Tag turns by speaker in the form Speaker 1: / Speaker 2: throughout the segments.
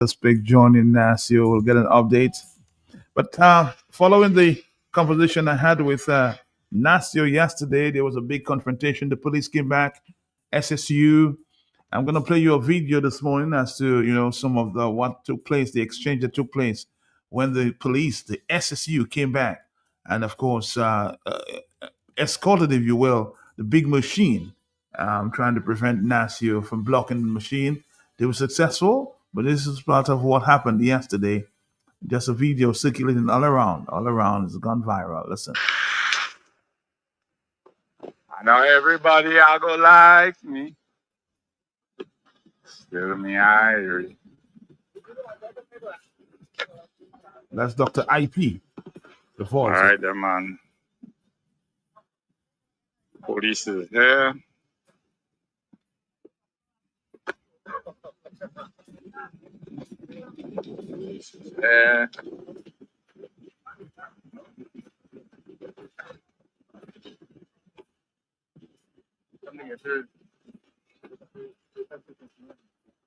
Speaker 1: This big John in Nasio will get an update. But following the conversation I had with Nasio yesterday, there was a big confrontation. The police came back, SSU. I'm gonna play you a video this morning as to some of the what took place, the exchange that took place when the police, the SSU, came back, and of course escorted, if you will, the big machine, trying to prevent Nasio from blocking the machine. They were successful, but this is part of what happened yesterday. Just a video circulating all around. All around. It's gone viral. Listen.
Speaker 2: I know everybody I go like me. Still me Irish.
Speaker 1: That's Dr. IP, the
Speaker 2: All
Speaker 1: voice.
Speaker 2: right, then, man. Police is here. Police is here.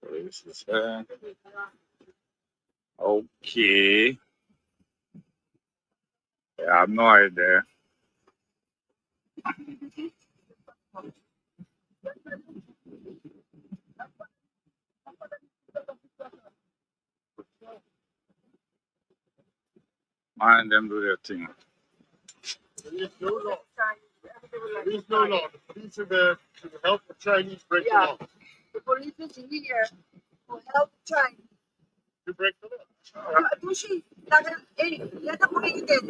Speaker 2: Police is here. Okay. Yeah, I have no idea. Mind them do their thing.
Speaker 3: There is no law. There is no law. The police are there to help the Chinese break the law.
Speaker 4: The police is here to help China.
Speaker 3: To break the law.
Speaker 4: Tushi, let them bring it in.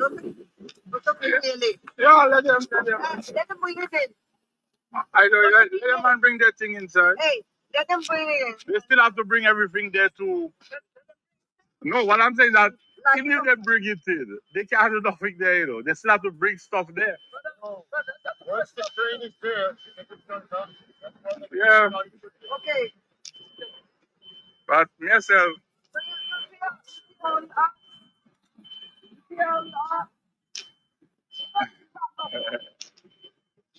Speaker 2: Yeah, let them.
Speaker 4: Let them bring it in.
Speaker 2: I know. Let them man bring their thing inside.
Speaker 4: Hey, let them bring it in.
Speaker 2: They still have to bring everything there too. No, what I'm saying is that even if they bring it in, they can't do nothing there, They still have to bring stuff there.
Speaker 3: Once the train is there, if it's not done,
Speaker 2: Yeah.
Speaker 4: Okay.
Speaker 2: But myself,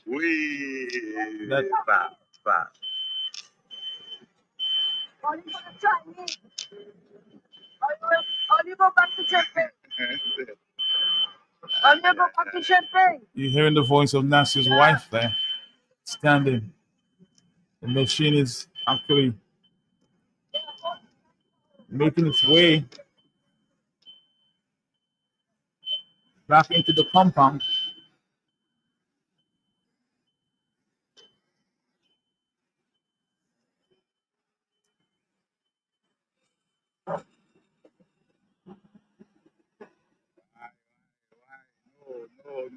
Speaker 2: we fast.
Speaker 4: Only for the Chinese. Only go back to Champagne. Only go back to Champagne.
Speaker 1: You're hearing the voice of Nasio's wife there, standing. The machine is actually making its way back into the compound.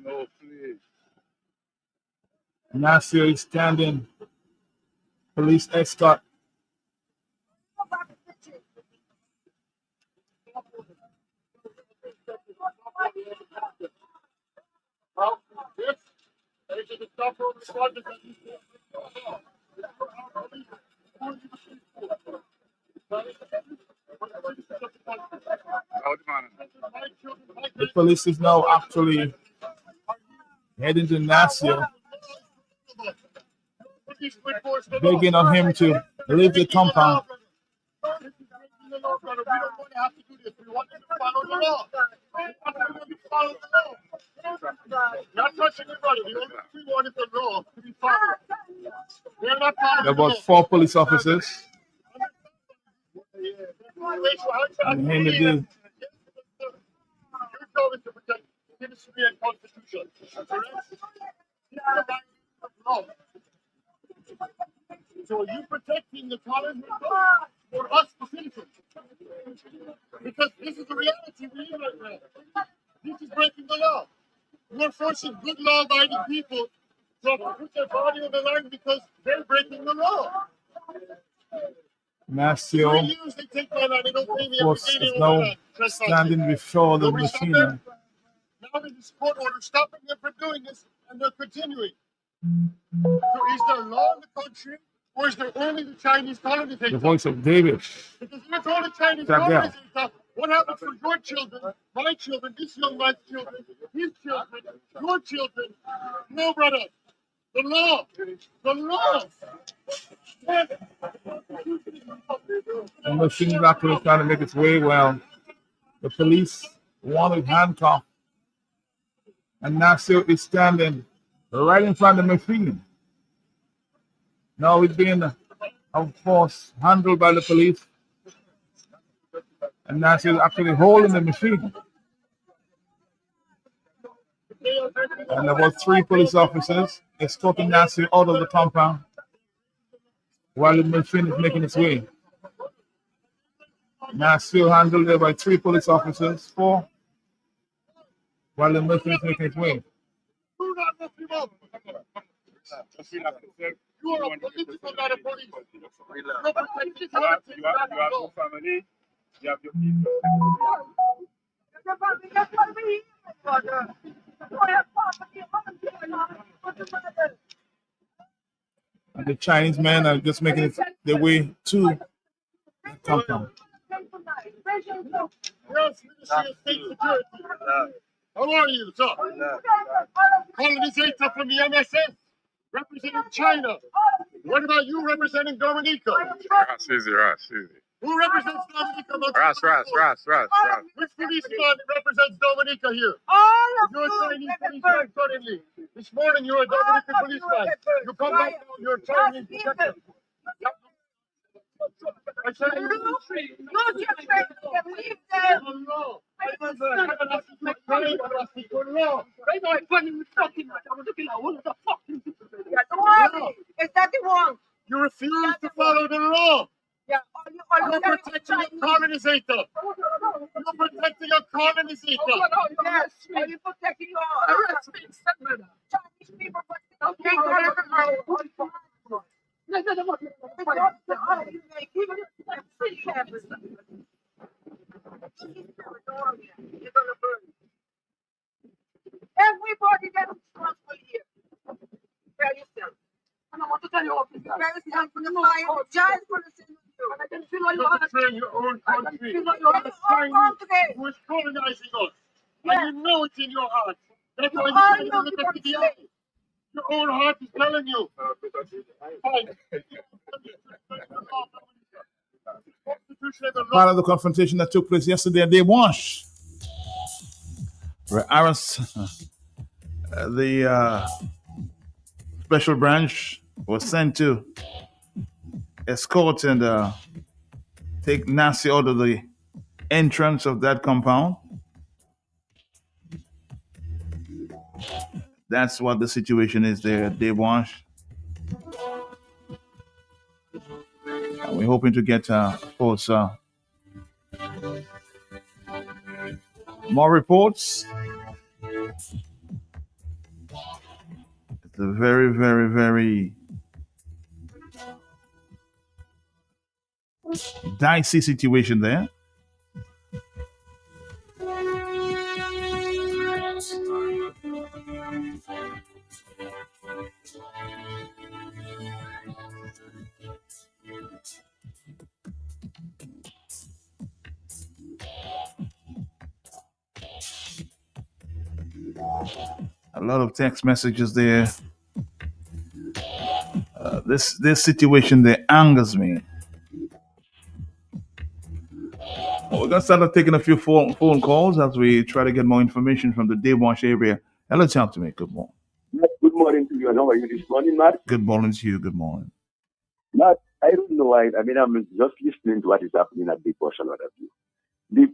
Speaker 2: No, please.
Speaker 1: Nasio is standing. Police escort.
Speaker 4: Go back to the Champagne.
Speaker 3: well, this, they should stop over the project that you said.
Speaker 1: The police is now actually heading to Nasio, begging on him to leave the compound.
Speaker 3: We don't want to have to do this. We want them to follow the law. We want them to follow the law. Not touching anybody. The only thing we want is the law to be followed. They're not following
Speaker 1: There
Speaker 3: the
Speaker 1: was
Speaker 3: law.
Speaker 1: 4 police officers. And in the
Speaker 3: Your job is to protect history and constitution. Correct? This is a violation of law. So are you protecting the colonies or us, the citizens? Because this is the reality we live right now. This is breaking the law. We're forcing good law-abiding people to have to put their body on the line because they're breaking the law.
Speaker 1: Nasio,
Speaker 3: 3 years they take my land, they don't pay me
Speaker 1: of course,
Speaker 3: every day
Speaker 1: is
Speaker 3: they
Speaker 1: now
Speaker 3: want to
Speaker 1: standing before the
Speaker 3: Nobody stop
Speaker 1: machine.
Speaker 3: them. Now there's a court order stopping them from doing this, and they're continuing. So is there law in the country, or is there only the Chinese colonies?
Speaker 1: The voice of David.
Speaker 3: Because if it's all the Chinese
Speaker 1: Gabriel.
Speaker 3: colonies, what happens for your children, my children, this young man's children, his children, your children? No, brother. The law. The law.
Speaker 1: The machine is actually trying to make its way. Well, the police wanted handcuffed, and Nasio is standing right in front of the machine. Now it's being, of course, handled by the police, and Nasio is actually holding the machine. And about 3 police officers escorting Nasio out of the compound while the machine is making its way. Nasio handled there by 3 police officers, 4, while the machine is making its way.
Speaker 3: Do not lift him up. You are a political, not a police. You're protecting
Speaker 2: You have your family, you have your people.
Speaker 1: And the Chinese men are just making their way to the compound.
Speaker 3: Yes, Ministry of State Security. How are you, sir? Colonizator from the MSS, representing China. What about you representing Dominica?
Speaker 2: Ras, easy.
Speaker 3: Who represents Dominica?
Speaker 2: Ras.
Speaker 3: Which policeman represents Dominica here?
Speaker 4: All of
Speaker 3: You're a Chinese policeman suddenly. This morning you're a Dominican policeman. You come back now, you're a Chinese detective. I said,
Speaker 4: Is that the one?
Speaker 3: you refuse to follow the law.
Speaker 4: Yeah.
Speaker 3: You're protecting a colonizator. You're protecting a colonizator.
Speaker 4: Yes. Are you protecting your Chinese people? Everybody that is responsible here. Tell yourself. And I want to tell you officer. Tell yourself from the fire. Giants for the sin of you. And I can feel all
Speaker 3: You're betraying your own country. You're the Chinese who is colonizing us. And you know it's in your heart. That's why you can't look at the eye. Your own heart is telling you. Fine.
Speaker 1: Part of the confrontation that took place yesterday at Dewash, where the special branch was sent to escort and take Nasio out of the entrance of that compound. That's what the situation is there at Dewash. We're hoping to get, of course, more reports. It's a very, very, very dicey situation there. A lot of text messages there. This situation there angers me. Well, we're gonna start taking a few phone calls as we try to get more information from the Dewash area. Hello, talk to me. Good morning.
Speaker 5: Good morning to you. And how are you this morning, Matt?
Speaker 1: Good morning to you. Good morning.
Speaker 5: Matt, I don't know why. I mean, I'm just listening to what is happening at the Bush and what have you.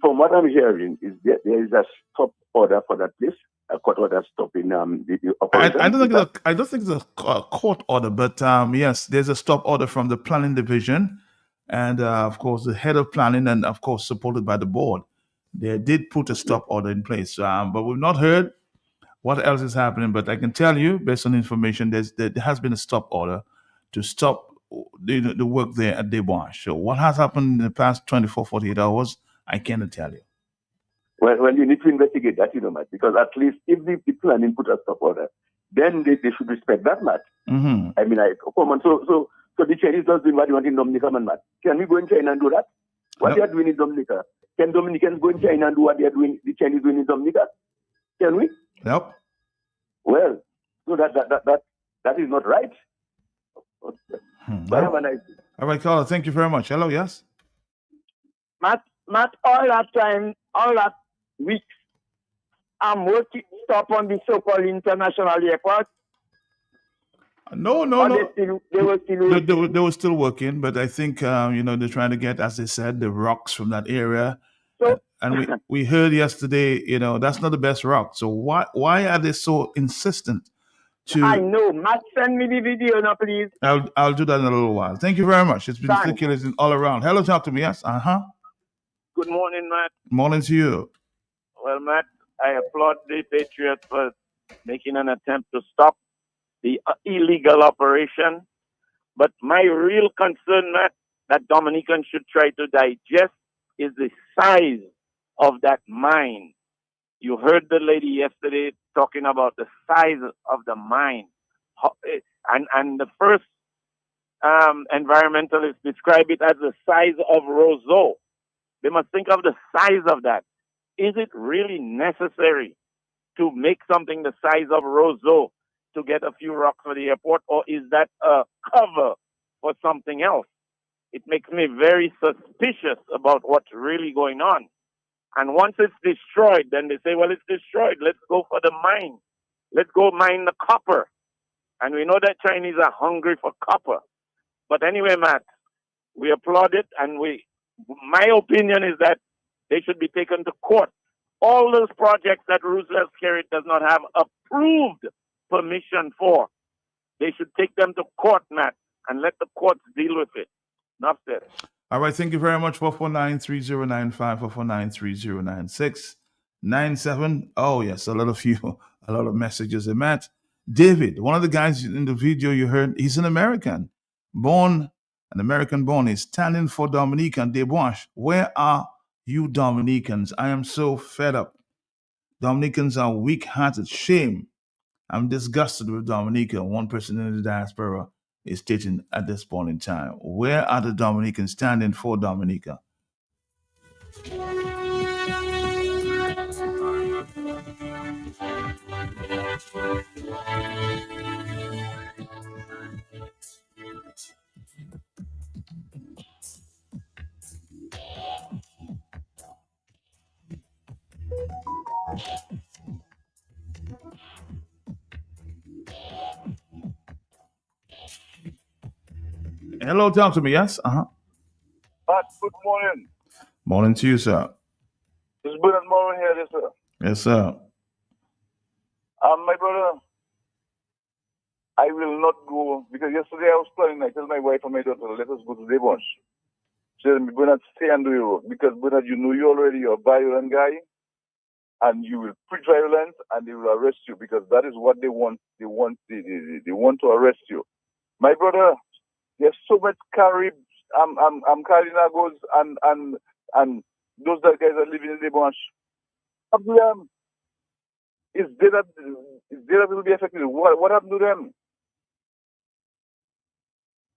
Speaker 5: From what I'm hearing, is there is a stop order for that place, a court order stopping the operation.
Speaker 1: I don't think it's a court order, but yes, there's a stop order from the planning division, and of course the head of planning, and of course supported by the board. They did put a stop order in place, but we've not heard what else is happening. But I can tell you, based on information, there has been a stop order to stop the work there at Dewash. So what has happened in the past 24, 48 hours, I cannot tell you.
Speaker 5: Well, you need to investigate that, Matt, because at least if the planning put a stop order, then they should respect that, Matt.
Speaker 1: Mm-hmm.
Speaker 5: I mean, come on. So the Chinese does doing what they want in Dominica, man, Matt. Can we go in China and do that? What they are doing in Dominica? Can Dominicans go in China and do what they are doing? The Chinese doing in Dominica? Can we?
Speaker 1: Yep.
Speaker 5: Well, so that That is not right. But have a nice day.
Speaker 1: All right, caller. Thank you very much. Hello, yes.
Speaker 6: Matt, all that time, all that week, I'm working stop on the so-called international airport.
Speaker 1: No.
Speaker 6: They were still working.
Speaker 1: They were still working, but I think they're trying to get, as they said, the rocks from that area.
Speaker 6: So,
Speaker 1: And we heard yesterday, that's not the best rock. So why are they so insistent to?
Speaker 6: I know. Matt, send me the video now, please.
Speaker 1: I'll do that in a little while. Thank you very much. It's been
Speaker 6: Thanks.
Speaker 1: circulating all around. Hello, talk to me. Yes.
Speaker 7: Good morning, Matt.
Speaker 1: Morning to you.
Speaker 7: Well, Matt, I applaud the Patriots for making an attempt to stop the illegal operation. But my real concern, Matt, that Dominicans should try to digest is the size of that mine. You heard the lady yesterday talking about the size of the mine. And the first environmentalists describe it as the size of Roseau. They must think of the size of that. Is it really necessary to make something the size of Roseau to get a few rocks for the airport, or is that a cover for something else? It makes me very suspicious about what's really going on. And once it's destroyed, then they say, well, it's destroyed. Let's go for the mine. Let's go mine the copper. And we know that Chinese are hungry for copper. But anyway, Matt, we applaud it, and my opinion is that they should be taken to court. All those projects that Roosevelt Carrot does not have approved permission for, they should take them to court, Matt, and let the courts deal with it. Enough said.
Speaker 1: All right, thank you very much. 449-3095, 449-309-697. Oh, yes, a lot of messages. And Matt, David, one of the guys in the video you heard, he's an American. An American born. He's standing for Dominican. Deboche, where are you Dominicans? I am so fed up. Dominicans are weak-hearted. Shame. I'm disgusted with Dominica. One person in the diaspora is stating at this point in time. Where are the Dominicans standing for Dominica? Hello, talk to me. Yes.
Speaker 7: But good morning.
Speaker 1: Morning to you, sir.
Speaker 7: It's Bernard Morrow here, yes, sir.
Speaker 1: Yes, sir.
Speaker 7: My brother, I will not go, because yesterday I was planning, I told my wife and my daughter, let us go to Devon. She said, Bernard, stay on the road, because Bernard, you already, you're a violent guy, and you will preach violence, and they will arrest you, because that is what they want. They want to arrest you. My brother, there's so much Caribs, Carinagos, and those that guys are living in the bush. Is there that will be affected? What happened to them?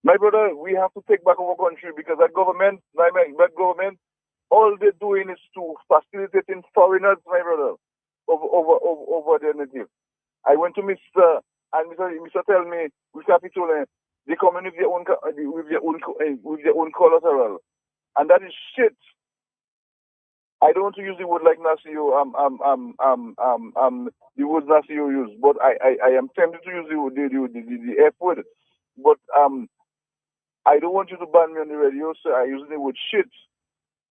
Speaker 7: My brother, we have to take back our country, because that government, all they're doing is to facilitate in foreigners, my brother, over their native. I went to Mr. and Mr. tell me, with Capitol, they come in with their own collateral, and that is shit. I don't want to use the word like Nasio, the word Nasio used, but I am tempted to use the F word. But I don't want you to ban me on the radio, so I use the word shit.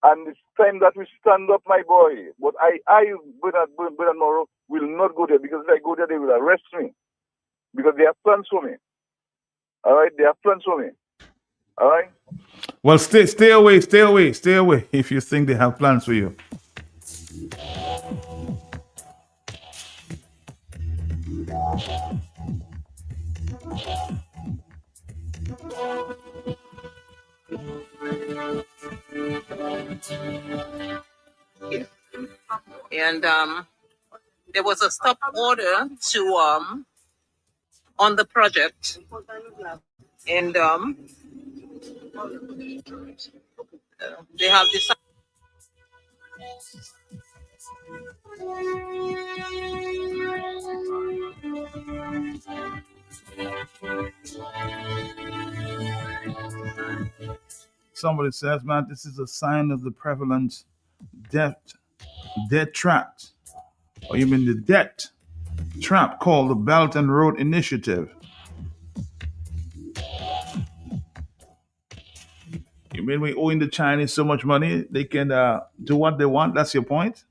Speaker 7: And it's time that we stand up, my boy. But Bernard Morrow, will not go there, because if I go there, they will arrest me. Because they have plans for me. All right? They have plans for me. All right?
Speaker 1: Well, stay away if you think they have plans for you.
Speaker 8: And there was a stop order to on the project, and they have decided.
Speaker 1: somebody says, man, this is a sign of the prevalent debt trap. Or you mean the debt trap called the Belt and Road Initiative. You mean we owing the Chinese so much money they can do what they want? That's your point?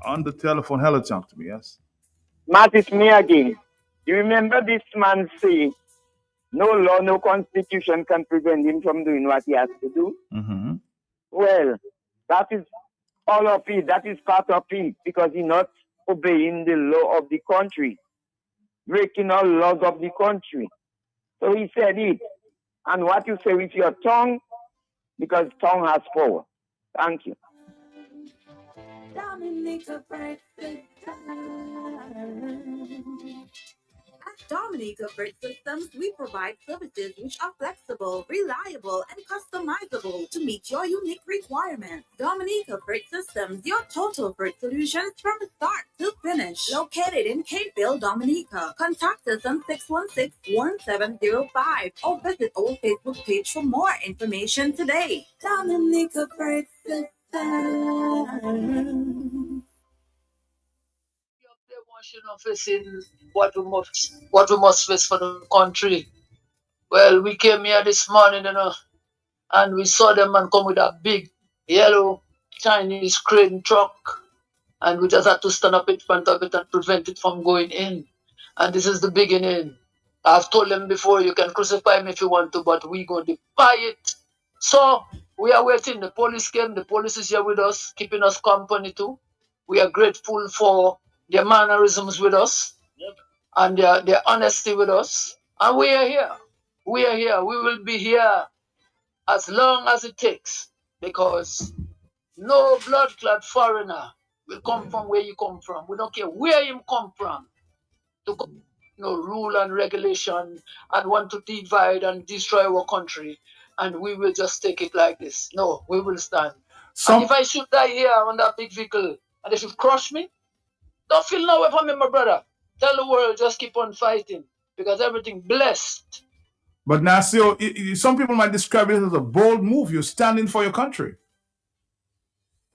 Speaker 1: On the telephone, hello, talk to me, yes?
Speaker 6: Matt, it's me again. You remember this man saying, no law, no constitution can prevent him from doing what he has to do?
Speaker 1: Mm-hmm.
Speaker 6: Well, that is all of it. That is part of it because he's not obeying the law of the country, breaking all laws of the country. So he said it. And what you say with your tongue, because tongue has power. Thank you.
Speaker 9: At Dominica Freight Systems, we provide services which are flexible, reliable, and customizable to meet your unique requirements. Dominica Freight Systems, your total freight solutions from start to finish. Located in Cateville, Dominica. Contact us on 616-1705 or visit our Facebook page for more information today. Dominica Freight Systems.
Speaker 10: Facing what we must face for the country. Well, we came here this morning, and we saw them man come with a big yellow Chinese crane truck, and we just had to stand up in front of it and prevent it from going in. And this is the beginning. I've told them before, you can crucify me if you want to, but we're going to defy it. So we are waiting. The police came. The police is here with us, keeping us company too. We are grateful for their mannerisms with us and their honesty with us. And we are here. We are here. We will be here as long as it takes, because no blood clot foreigner will come from where you come from. We don't care where you come from to come, rule and regulation and want to divide and destroy our country. And we will just take it like this. No, we will stand. And if I should die here on that big vehicle and they should crush me, don't feel no way from me, my brother. Tell the world, just keep on fighting, because everything blessed.
Speaker 1: But Nasio, some people might describe it as a bold move. You're standing for your country.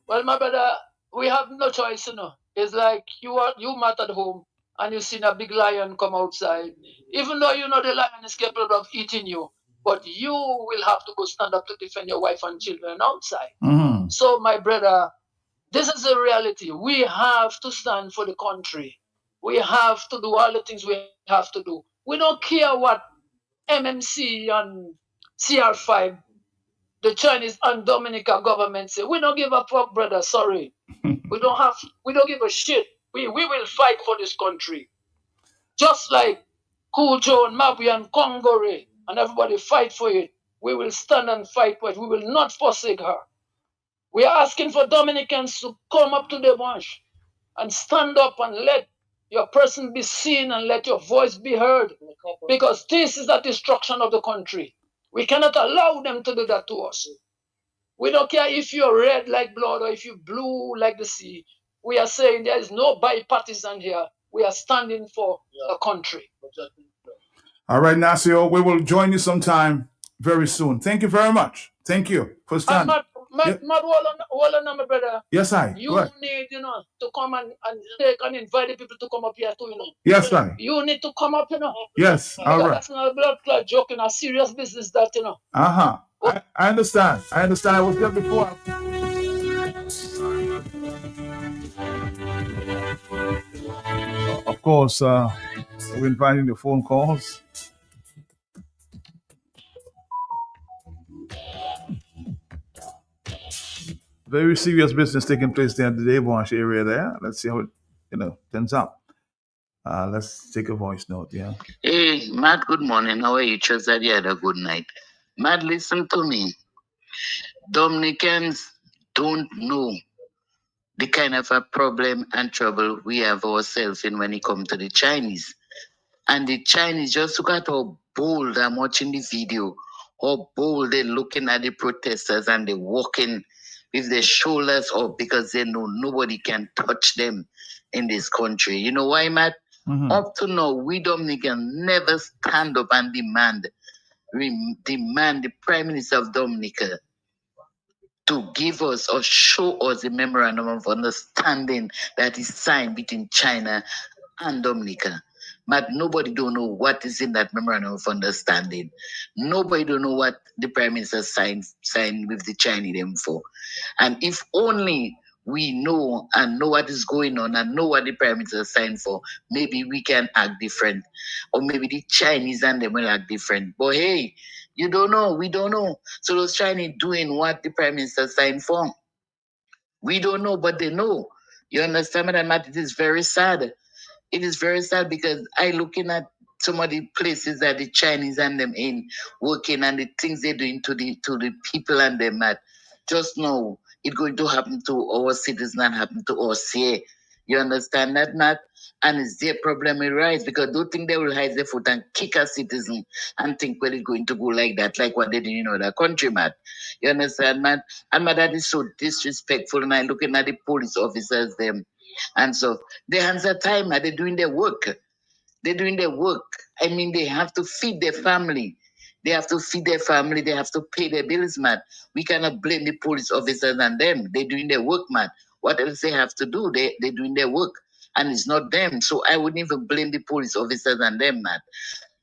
Speaker 10: Well, my brother, we have no choice, It's like you mat at home and you seen a big lion come outside. Even though you know the lion is capable of eating you, but you will have to go stand up to defend your wife and children outside.
Speaker 1: Mm-hmm.
Speaker 10: So, my brother, this is a reality. We have to stand for the country. We have to do all the things we have to do. We don't care what MMC and CR5, the Chinese and Dominica government say. We don't give a fuck, brother. Sorry. We don't give a shit. We will fight for this country. Just like Kujo and Mabi and Kongore and everybody fight for it. We will stand and fight for it. We will not forsake her. We are asking for Dominicans to come up to the march and stand up and let your person be seen and let your voice be heard, because this is the destruction of the country. We cannot allow them to do that to us. We don't care if you're red like blood or if you're blue like the sea. We are saying there is no bipartisan here. We are standing for the country.
Speaker 1: All right, Nasio, we will join you sometime very soon. Thank you very much. Thank you for standing.
Speaker 10: My brother.
Speaker 1: Yes, I.
Speaker 10: You need, to come and take and invite the people to come up here too,
Speaker 1: Yes, I.
Speaker 10: You need to come up,
Speaker 1: Yes, all right.
Speaker 10: That's not a blood clot joke, a serious business that,
Speaker 1: Uh-huh. I understand. I was there before. Of course, we're inviting the phone calls. Very serious business taking place there in the Devonshire area there. Let's see how it, turns out. Let's take a voice note, yeah.
Speaker 11: Hey, Matt, good morning. How are you? Trust that you had a good night. Matt, listen to me. Dominicans don't know the kind of a problem and trouble we have ourselves in when it comes to the Chinese. And the Chinese, just look at how bold, I'm watching the video, how bold they're looking at the protesters and they're walking with their shoulders up because they know nobody can touch them in this country. You know why, Matt? Up to now, we Dominicans never stand up and demand the Prime Minister of Dominica to give us or show us a memorandum of understanding that is signed between China and Dominica. But nobody don't know what is in that memorandum of understanding. Nobody don't know what the Prime Minister signed with the Chinese them for. And if only we know and know what is going on and know what the Prime Minister signed for, maybe we can act different. Or maybe the Chinese and them will act different. But hey, you don't know, we don't know. So those Chinese doing what the Prime Minister signed for. We don't know, but they know. You understand, Madam Matt? It is very sad. It is very sad because I looking at some of the places that the Chinese and them in working and the things they're doing to the people and them at just know it's going to happen to our citizens and happen to us here. You understand that, Matt? And it's their problem with rights because don't think they will hide their foot and kick a citizen and think well it's going to go like that, like what they did in other country, Matt. You understand, Matt? And Matt, that is so disrespectful. And I'm looking at the police officers them. And so the hands are time, they're doing their work. They're doing their work. I mean, they have to feed their family. They have to feed their family. They have to pay their bills, man. We cannot blame the police officers and them. They're doing their work, man. What else they have to do? They're doing their work. And it's not them. So I wouldn't even blame the police officers and them, man.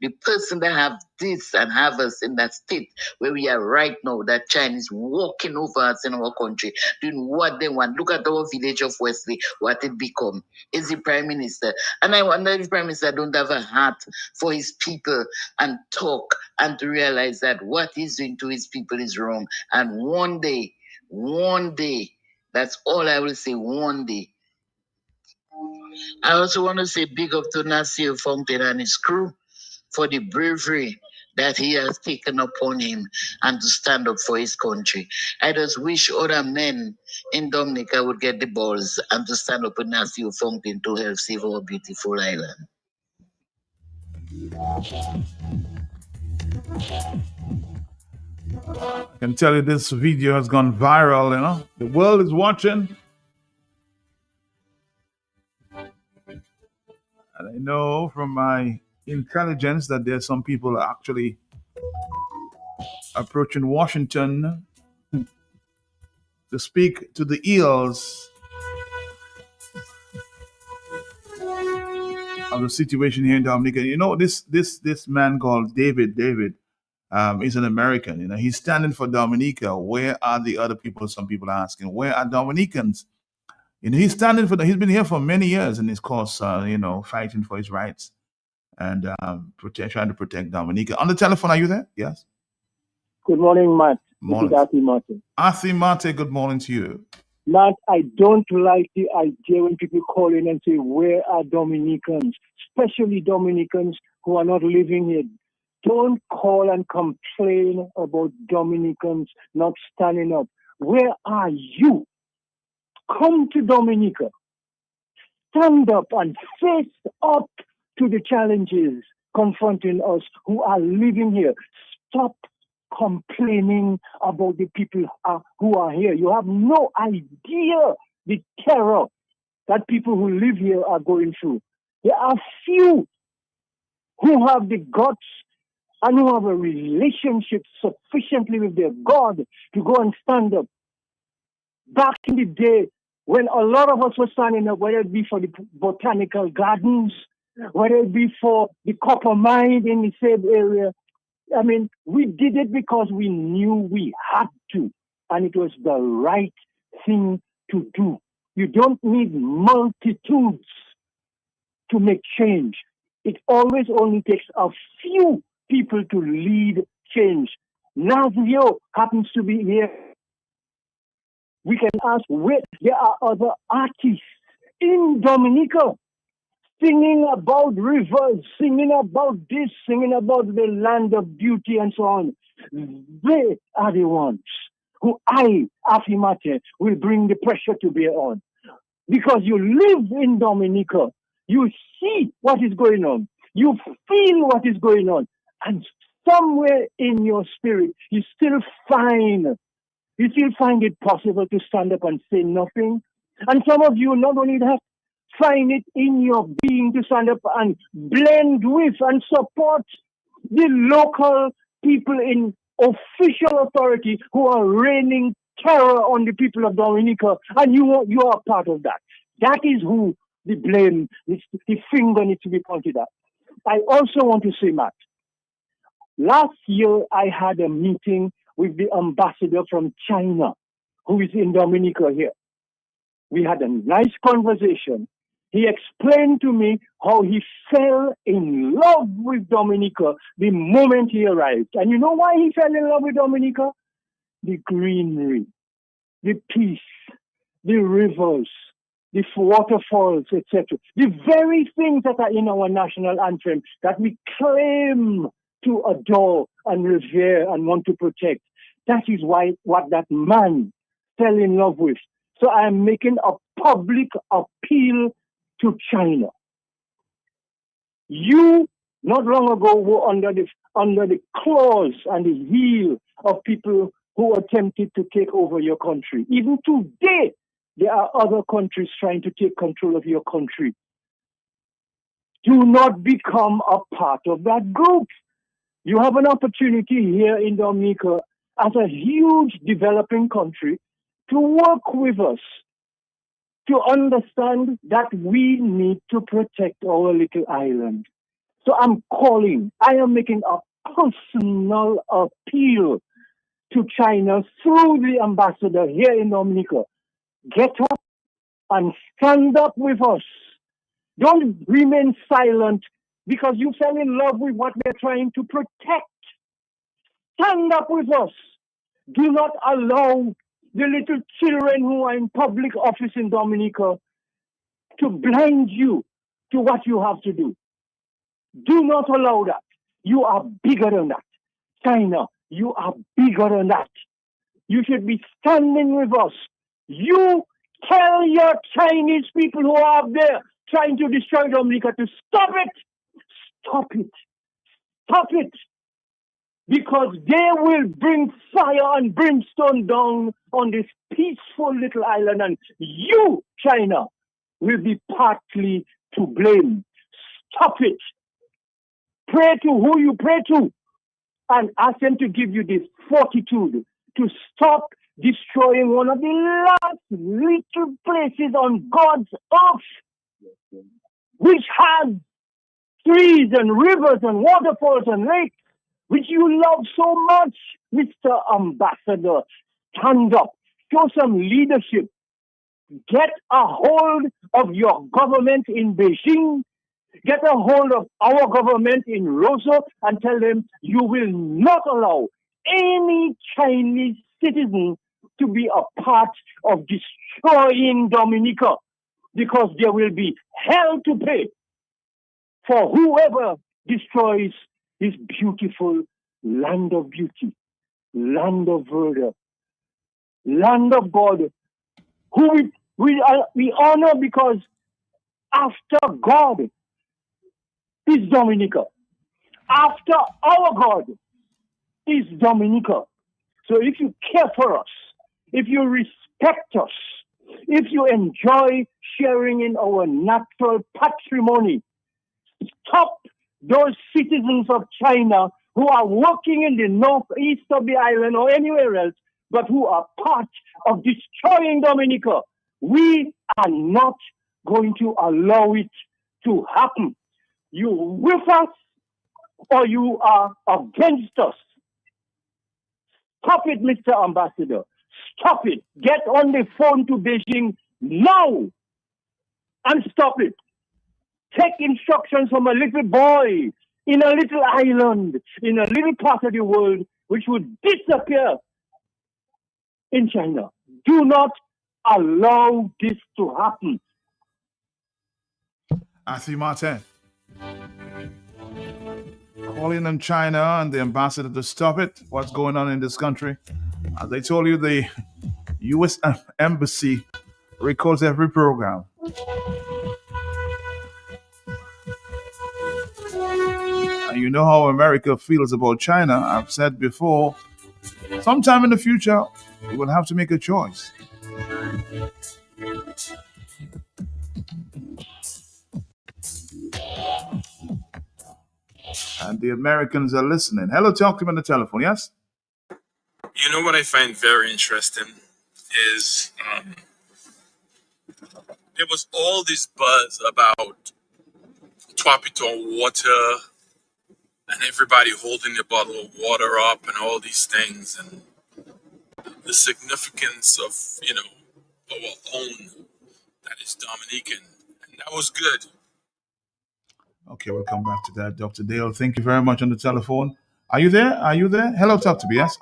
Speaker 11: The person that have this and have us in that state where we are right now, that Chinese walking over us in our country, doing what they want. Look at our village of Wesley, what it become. Is the Prime Minister. And I wonder if the Prime Minister don't have a heart for his people and talk and to realize that what he's doing to his people is wrong. And one day, that's all I will say, one day. I also want to say big up to Nasio Fountain and his crew for the bravery that he has taken upon him and to stand up for his country. I just wish other men in Dominica would get the balls and to stand up with Nasio Fountain to help save our beautiful island.
Speaker 1: I can tell you this video has gone viral, you know. The world is watching. And I know from my intelligence that there are some people actually approaching Washington to speak to the ills of the situation here in Dominica. You know, this man called David is an American. You know, he's standing for Dominica. Where are the other people? Some people are asking, where are Dominicans? You know, he's standing for he's been here for many years in his cause, you know, fighting for his rights and trying to protect Dominica. On the telephone, are you there? Yes.
Speaker 12: Good morning, Matt.
Speaker 1: Morning.
Speaker 12: This is Arthur Mate.
Speaker 1: Arthur Mate, good morning to you.
Speaker 12: Matt, I don't like the idea when people call in and say, where are Dominicans? Especially Dominicans who are not living here. Don't call and complain about Dominicans not standing up. Where are you? Come to Dominica. Stand up and face up to the challenges confronting us who are living here. Stop complaining about the people who are here. You have no idea the terror that people who live here are going through. There are few who have the guts and who have a relationship sufficiently with their God to go and stand up. Back in the day, when a lot of us were standing up, whether it be for the botanical gardens, whether it be for the copper mine in the same area, I mean, we did it because we knew we had to, and it was the right thing to do. You don't need multitudes to make change. It always only takes a few people to lead change. Nasio happens to be here. We can ask where there are other artists in Dominica singing about rivers, singing about this, singing about the land of beauty and so on. They are the ones who I, Afimate, will bring the pressure to bear on. Because you live in Dominica, you see what is going on. You feel what is going on. And somewhere in your spirit, you still find it possible to stand up and say nothing. And some of you not only that, find it in your being to stand up and blend with and support the local people in official authority who are raining terror on the people of Dominica, and you are part of that. That is who the blame, the finger needs to be pointed at. I also want to say, Matt, last year I had a meeting with the ambassador from China, who is in Dominica here. We had a nice conversation. He explained to me how he fell in love with Dominica the moment he arrived. And you know why he fell in love with Dominica? The greenery, the peace, the rivers, the waterfalls, etc. The very things that are in our national anthem that we claim to adore and revere and want to protect. That is what that man fell in love with. So I am making a public appeal to China. You, not long ago, were under the claws and the heel of people who attempted to take over your country. Even today, there are other countries trying to take control of your country. Do not become a part of that group. You have an opportunity here in Dominica as a huge developing country to work with us, to understand that we need to protect our little island. So I am making a personal appeal to China through the ambassador here in Dominica. Get up and stand up with us. Don't remain silent because you fell in love with what we're trying to protect. Stand up with us. Do not allow the little children who are in public office in Dominica to blind you to what you have to do. Do not allow that. You are bigger than that. China, you are bigger than that. You should be standing with us. You tell your Chinese people who are up there trying to destroy Dominica to stop it. Stop it. Stop it. Because they will bring fire and brimstone down on this peaceful little island, and you, China, will be partly to blame. Stop it. Pray to who you pray to and ask them to give you this fortitude to stop destroying one of the last little places on God's earth, which has trees and rivers and waterfalls and lakes, which you love so much, Mr. Ambassador. Stand up. Show some leadership. Get a hold of your government in Beijing. Get a hold of our government in Roseau and tell them you will not allow any Chinese citizen to be a part of destroying Dominica, because there will be hell to pay for whoever destroys this beautiful land of beauty, land of verdure, land of God, who we honor because after God is Dominica. After our God is Dominica. So if you care for us, if you respect us, if you enjoy sharing in our natural patrimony, stop those citizens of China who are working in the northeast of the island or anywhere else, but who are part of destroying Dominica. We are not going to allow it to happen. You with us or you are against us. Stop it, Mr. Ambassador. Stop it. Get on the phone to Beijing now and stop it. Take instructions from a little boy in a little island, in a little part of the world, which would disappear in China. Do not allow this to happen.
Speaker 1: Afi Martin, calling on China and the ambassador to stop it. What's going on in this country? As I told you, the U.S. Embassy records every program. you know how America feels about China. I've said before, sometime in the future, we will have to make a choice. And the Americans are listening. Hello, talk to me on the telephone, yes?
Speaker 13: You know what I find very interesting is there was all this buzz about Twapiton water and everybody holding a bottle of water up and all these things and the significance of, our own that is Dominican. And that was good.
Speaker 1: Okay, we'll come back to that. Dr. Dale, thank you very much on the telephone. Are you there? Are you there? Hello, talk to me, yes?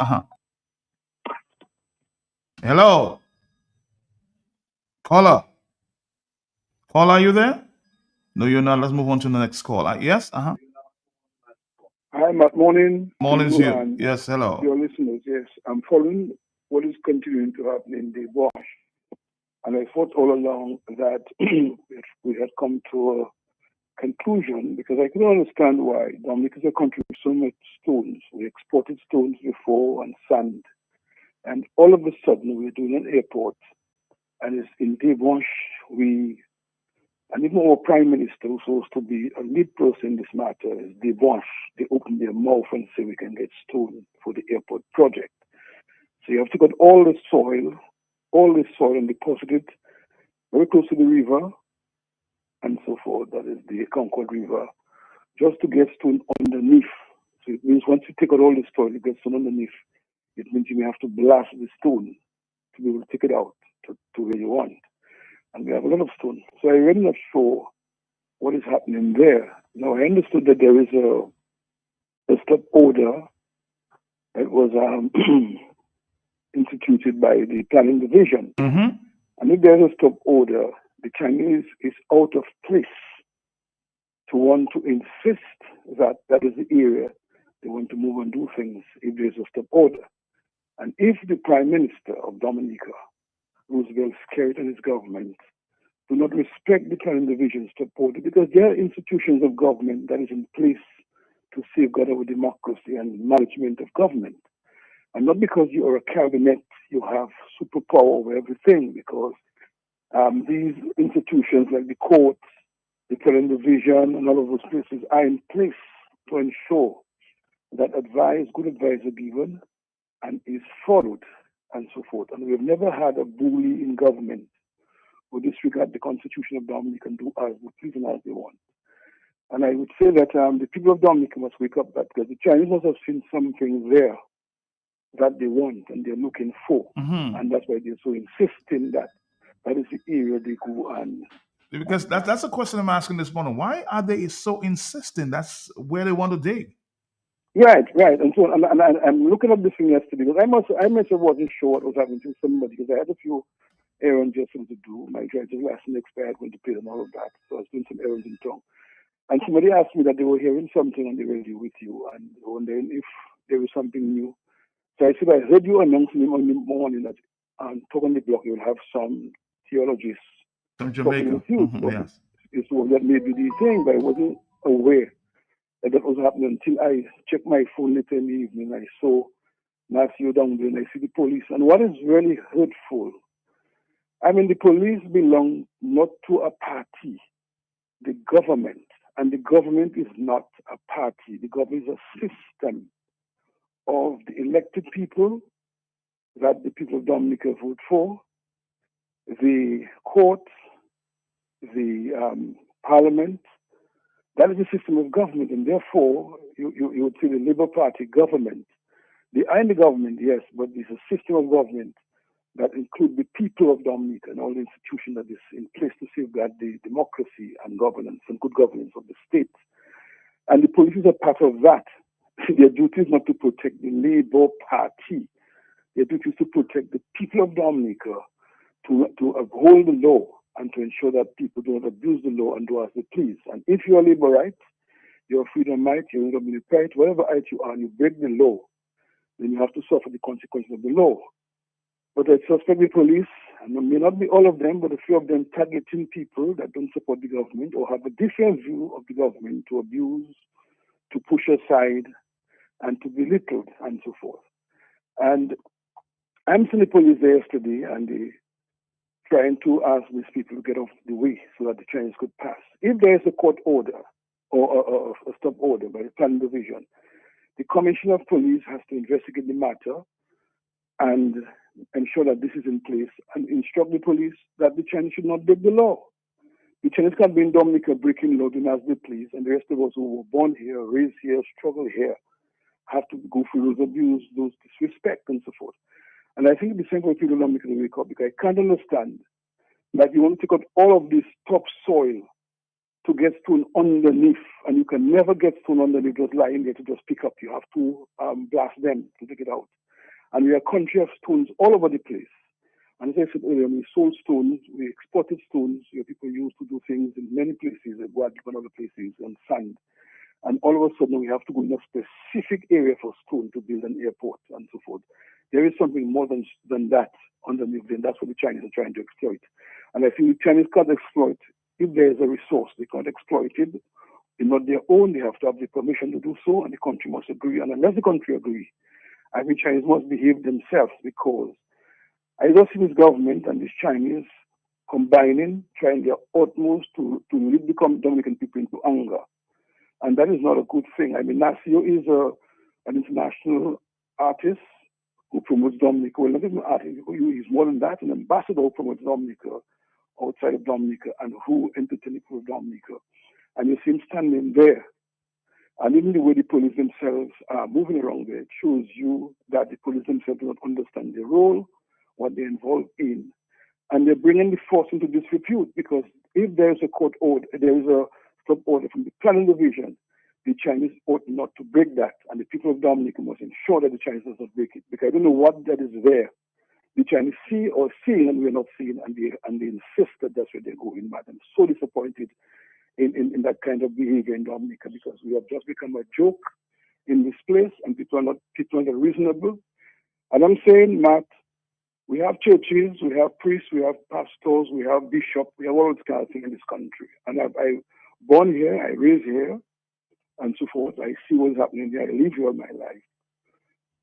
Speaker 1: Hello. Caller. Caller, are you there? No, you're not. Let's move on to the next call. Yes?
Speaker 14: Hi, morning to
Speaker 1: Morning to
Speaker 14: you
Speaker 1: you.
Speaker 14: and
Speaker 1: Yes, hello.
Speaker 14: your listeners. Yes, I'm following what is continuing to happen in the wash. And I thought all along that we had come to a conclusion because I couldn't understand why Dominica is a country with so much stones. We exported stones before and sand. And all of a sudden we're doing an airport and it's in Devonsh and even our Prime Minister, who's supposed to be a lead person in this matter, is Devonsh. They open their mouth and say we can get stone for the airport project. So you have to get all this soil and deposit it very close to the river and so forth. That is the Concord River, just to get stone underneath. So it means once you take out all the soil, you get stone underneath. It means you may have to blast the stone to be able to take it out to where you want. And we have a lot of stone. So I'm really not sure what is happening there. Now, I understood that there is a stop order that was instituted by the planning division.
Speaker 1: Mm-hmm.
Speaker 14: And if there's a stop order, the Chinese is out of place to want to insist that that is the area they want to move and do things if there's a stop order. And if the Prime Minister of Dominica, Roosevelt Skerrit, and his government do not respect the planning division's stop order, because there are institutions of government that is in place to safeguard our democracy and management of government. And not because you are a cabinet, you have superpower over everything, because these institutions like the courts, the planning division, and all of those places are in place to ensure that good advice are given and is followed and so forth. And we've never had a bully in government who disregard the Constitution of Dominica and do as they please and as they want. And I would say that the people of Dominica must wake up, that because the Chinese must have seen something there that they want and they're looking for.
Speaker 1: Mm-hmm.
Speaker 14: And that's why they're so insisting that that is the area they go and...
Speaker 1: Because that's a question I'm asking this morning. Why are they so insistent? That's where they want to dig.
Speaker 14: Right. And so and I'm looking at this thing yesterday because I myself wasn't sure what was happening to somebody because I had a few errands just to do. My driver's license expired, going to pay them, all of that. So I was doing some errands in town. And somebody asked me that they were hearing something on the radio with you and wondering if there was something new. So I said, I heard you announcing on the morning that on Talk on the Block you will have some theologists
Speaker 1: from Jamaica.
Speaker 14: Talking with you.
Speaker 1: Mm-hmm, yes.
Speaker 14: It's that may be the thing, but I wasn't aware that was happening until I checked my phone later in the evening. I saw Nasio down there and I see the police. And what is really hurtful, I mean, the police belong not to a party, the government. And the government is not a party. The government is a system of the elected people that the people of Dominica vote for, the courts, the parliament. That is the system of government, and therefore you would see the Labour Party government. They are in the government, yes, but it's a system of government that includes the people of Dominica and all the institutions that is in place to safeguard the democracy and governance and good governance of the state. And the police is a part of that. Their duty is not to protect the Labour Party. Their duty is to protect the people of Dominica, to uphold the law and to ensure that people don't abuse the law and do as they please. And if you are Labourite, you're freedomite, you're Dominicite, whatever right you are, and you break the law, then you have to suffer the consequences of the law. But I suspect the police, and it may not be all of them, but a few of them targeting people that don't support the government or have a different view of the government to abuse, to push aside and to be belittled and so forth. And I'm seeing the police there yesterday and they trying to ask these people to get off the way so that the Chinese could pass. If there is a court order or a stop order by the planning division, the commissioner of police has to investigate the matter and ensure that this is in place and instruct the police that the Chinese should not break the law. The Chinese can't be in Dominica breaking law doing as they please, and the rest of us who were born here, raised here, struggle here, have to go through those abuse, those disrespect, and so forth. And I think the same for people in Dominica to wake up, because I can't understand that you want to take out all of this topsoil to get stone underneath, and you can never get stone underneath just lying there to just pick up. You have to blast them to take it out. And we are a country of stones all over the place. And as I said earlier, we sold stones, we exported stones. People used to do things in many places, one other places, on sand. And all of a sudden, we have to go in a specific area for stone to build an airport and so forth. There is something more than that underneath, and that's what the Chinese are trying to exploit. And I think the Chinese can't exploit. If there is a resource, they can't exploit it. It's not their own. They have to have the permission to do so, and the country must agree. And unless the country agree, I think Chinese must behave themselves, because I just see this government and these Chinese combining, trying their utmost to lead the Dominican people into anger. And that is not a good thing. I mean, Nasio is an international artist who promotes Dominica. Well, not even an artist, he's more than that, an ambassador who promotes Dominica outside of Dominica and who entertains people of Dominica. And you see him standing there. And even the way the police themselves are moving around there shows you that the police themselves do not understand their role, what they're involved in. And they're bringing the force into disrepute, because if there is a court order, there is a stop order from the planning division, the Chinese ought not to break that. And the people of Dominica must ensure that the Chinese does not break it. Because I don't know what that is there. The Chinese see or seeing and we're not seeing, and they insist that that's where they're going. But I'm so disappointed in that kind of behavior in Dominica, because we have just become a joke in this place, and people are not reasonable. And I'm saying, Matt, we have churches, we have priests, we have pastors, we have bishops, we have all this kind of thing in this country. And I born here, I raised here, and so forth. I see what's happening here. I live here all my life.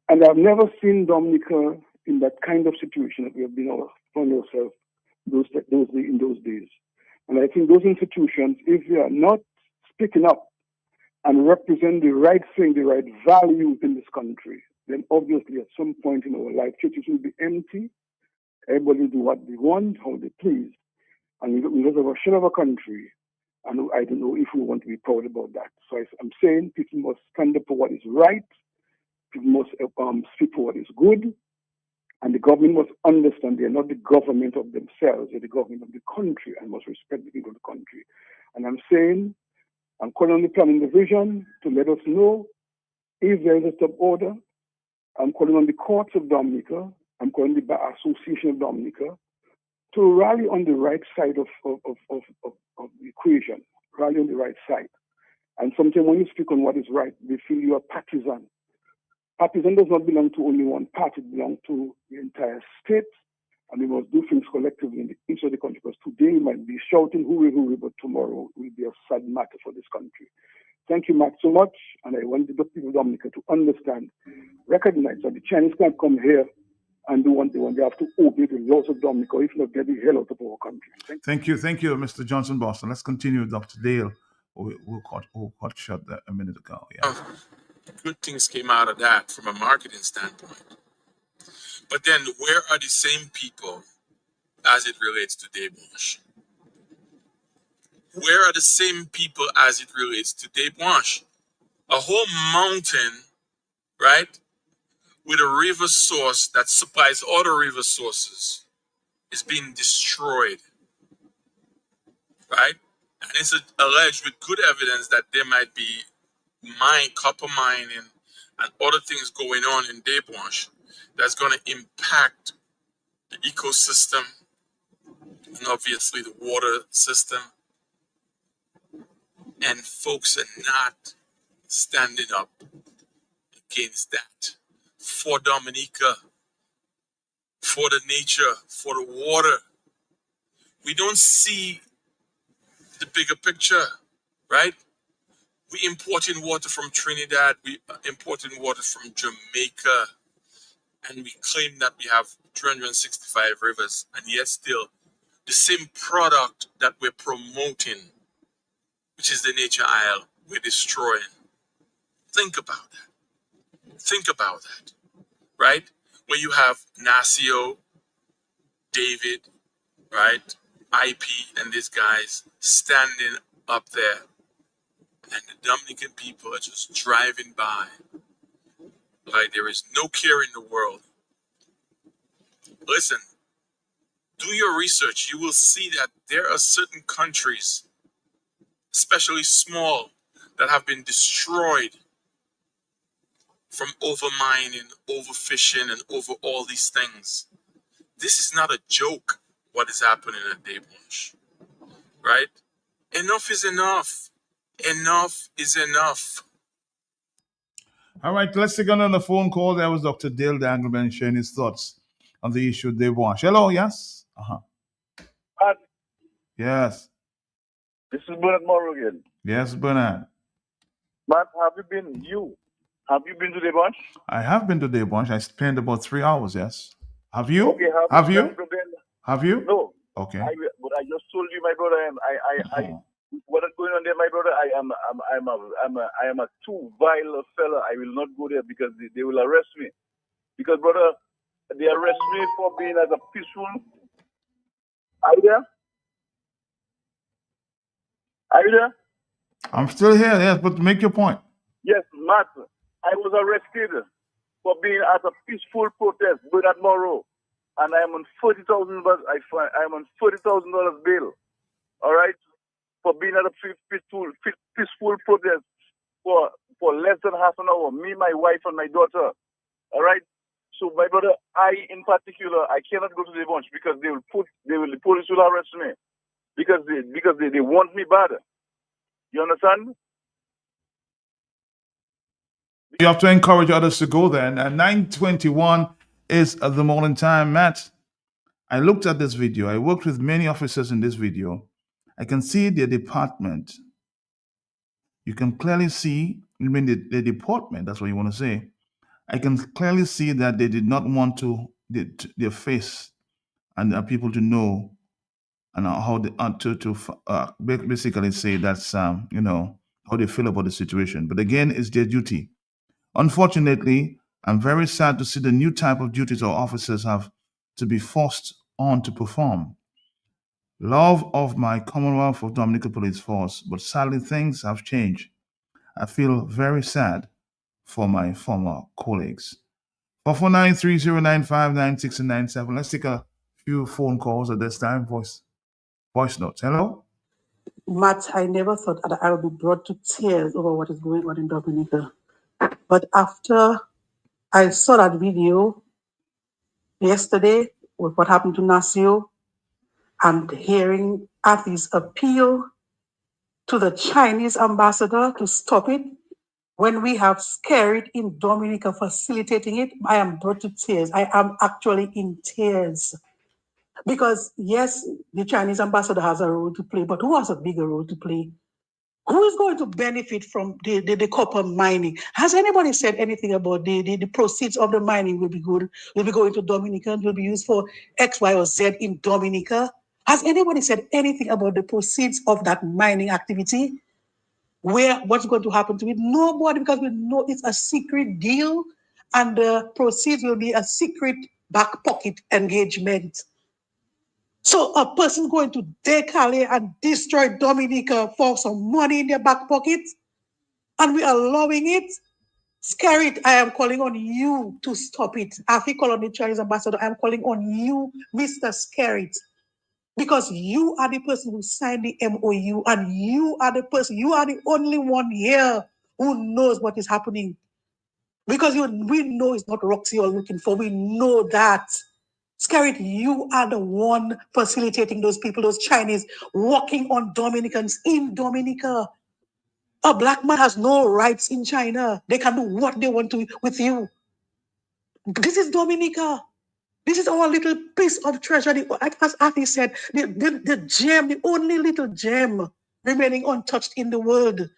Speaker 14: And I've never seen Dominica in that kind of situation that we have been found ourselves in those days. And I think those institutions, if they are not speaking up and represent the right thing, the right values in this country, then obviously at some point in our life, churches will be empty. Everybody will do what they want, how they please. And we just have a shell of a country. And I don't know if we want to be proud about that. So I'm saying people must stand up for what is right. People must speak for what is good. And the government must understand they're not the government of themselves, they're the government of the country, and must respect the people of the country. And I'm saying, I'm calling on the planning division to let us know if there is a stop order. I'm calling on the courts of Dominica. I'm calling the Bar Association of Dominica to rally on the right side of the equation, rally on the right side. And sometimes when you speak on what is right, they feel you are partisan. Partisan does not belong to only one party, it belongs to the entire state, and we must do things collectively in the interest of the country, because today we might be shouting hooray, hooray, but tomorrow will be a sad matter for this country. Thank you, Matt, so much, and I want the people of Dominica to understand, recognize that the Chinese can't come here and do what they want. They have to obey the laws of Dominica, if not get the hell out of our country.
Speaker 1: Thank you, Mr. Johnson Boston. Let's continue with Dr. Dale, who got shot a minute ago. Yeah.
Speaker 13: Good things came out of that from a marketing standpoint. But then where are the same people as it relates to Deblanche? Where are the same people as it relates to Deblanche? A whole mountain, right, with a river source that supplies other river sources is being destroyed, right? And it's alleged with good evidence that there might be copper mining and other things going on in Deblanche that's going to impact the ecosystem and obviously the water system. And folks are not standing up against that. For Dominica, for the nature, for the water. We don't see the bigger picture, right? We importing water from Trinidad, we importing water from Jamaica, and we claim that we have 365 rivers, and yet still the same product that we're promoting, which is the nature isle, we're destroying. Think about that. Think about that, right? When you have Nasio, David, right, IP, and these guys standing up there, and the Dominican people are just driving by like there is no care in the world. Listen, do your research. You will see that there are certain countries, especially small, that have been destroyed from overmining, overfishing, and over all these things. This is not a joke, what is happening at Debonche, right? Enough is enough. Enough is enough.
Speaker 1: All right, let's take another phone call. That was Dr. Dale Dangleman sharing his thoughts on the issue they want. Hello, yes? Yes.
Speaker 15: This is Bernard Morrow again.
Speaker 1: Yes, Bernard.
Speaker 15: Matt, have you been to the bunch?
Speaker 1: I have been to the bunch. I spent about 3 hours, yes. Have you?
Speaker 15: Okay,
Speaker 1: Have you?
Speaker 15: then?
Speaker 1: Have you?
Speaker 15: No.
Speaker 1: Okay.
Speaker 15: But I just told you, my brother, what is going on there, my brother? I am a too vile fella. I will not go there because they will arrest me. Because, brother, they arrest me for being as a peaceful. Are you there? Are you there?
Speaker 1: I'm still here, yes, but make your point.
Speaker 15: Yes, Matt. I was arrested for being at a peaceful protest, Bernard Morrow, and I am on $40,000. I am on $40,000 bail. All right, for being at a peaceful protest for less than half an hour. Me, my wife, and my daughter. All right. So, my brother, in particular, I cannot go to the bunch because the police will arrest me because they want me bad. You understand?
Speaker 1: You have to encourage others to go there. And 9:21 is the morning time, Matt. I looked at this video. I worked with many officers in this video. I can see their department. You can clearly see, the department, that's what you want to say. I can clearly see that they did not want their face and people to know and how they basically say that's how they feel about the situation. But again, it's their duty. Unfortunately, I'm very sad to see the new type of duties our officers have to be forced on to perform. Love of my Commonwealth of Dominican Police Force, but sadly things have changed. I feel very sad for my former colleagues. 449-3095-96 and 97. Let's take a few phone calls at this time. Voice notes. Hello?
Speaker 16: Matt, I never thought that I would be brought to tears over what is going on in Dominica. But after I saw that video yesterday with what happened to Nasio and hearing Athie's appeal to the Chinese ambassador to stop it, when we have Scared in Dominica facilitating it, I am brought to tears. I am actually in tears. Because yes, the Chinese ambassador has a role to play, but who has a bigger role to play? Who is going to benefit from the copper mining? Has anybody said anything about the proceeds of the mining will be going to Dominica, will be used for X, Y, or Z in Dominica? Has anybody said anything about the proceeds of that mining activity? What's going to happen to it? Nobody, because we know it's a secret deal and the proceeds will be a secret back pocket engagement. So a person going to decale and destroy Dominica for some money in their back pocket, and we are allowing it? Scare it. I am calling on you to stop it. After call on the Chinese ambassador, I am calling on you, Mr. Scare it. Because you are the person who signed the MOU, and you are the only one here who knows what is happening. Because we know it's not Roxy you're looking for. We know that. Scarrett, you are the one facilitating those people, those Chinese, walking on Dominicans in Dominica. A black man has no rights in China. They can do what they want to with you. This is Dominica. This is our little piece of treasure. As Afi said, the gem, the only little gem. remaining untouched in the world.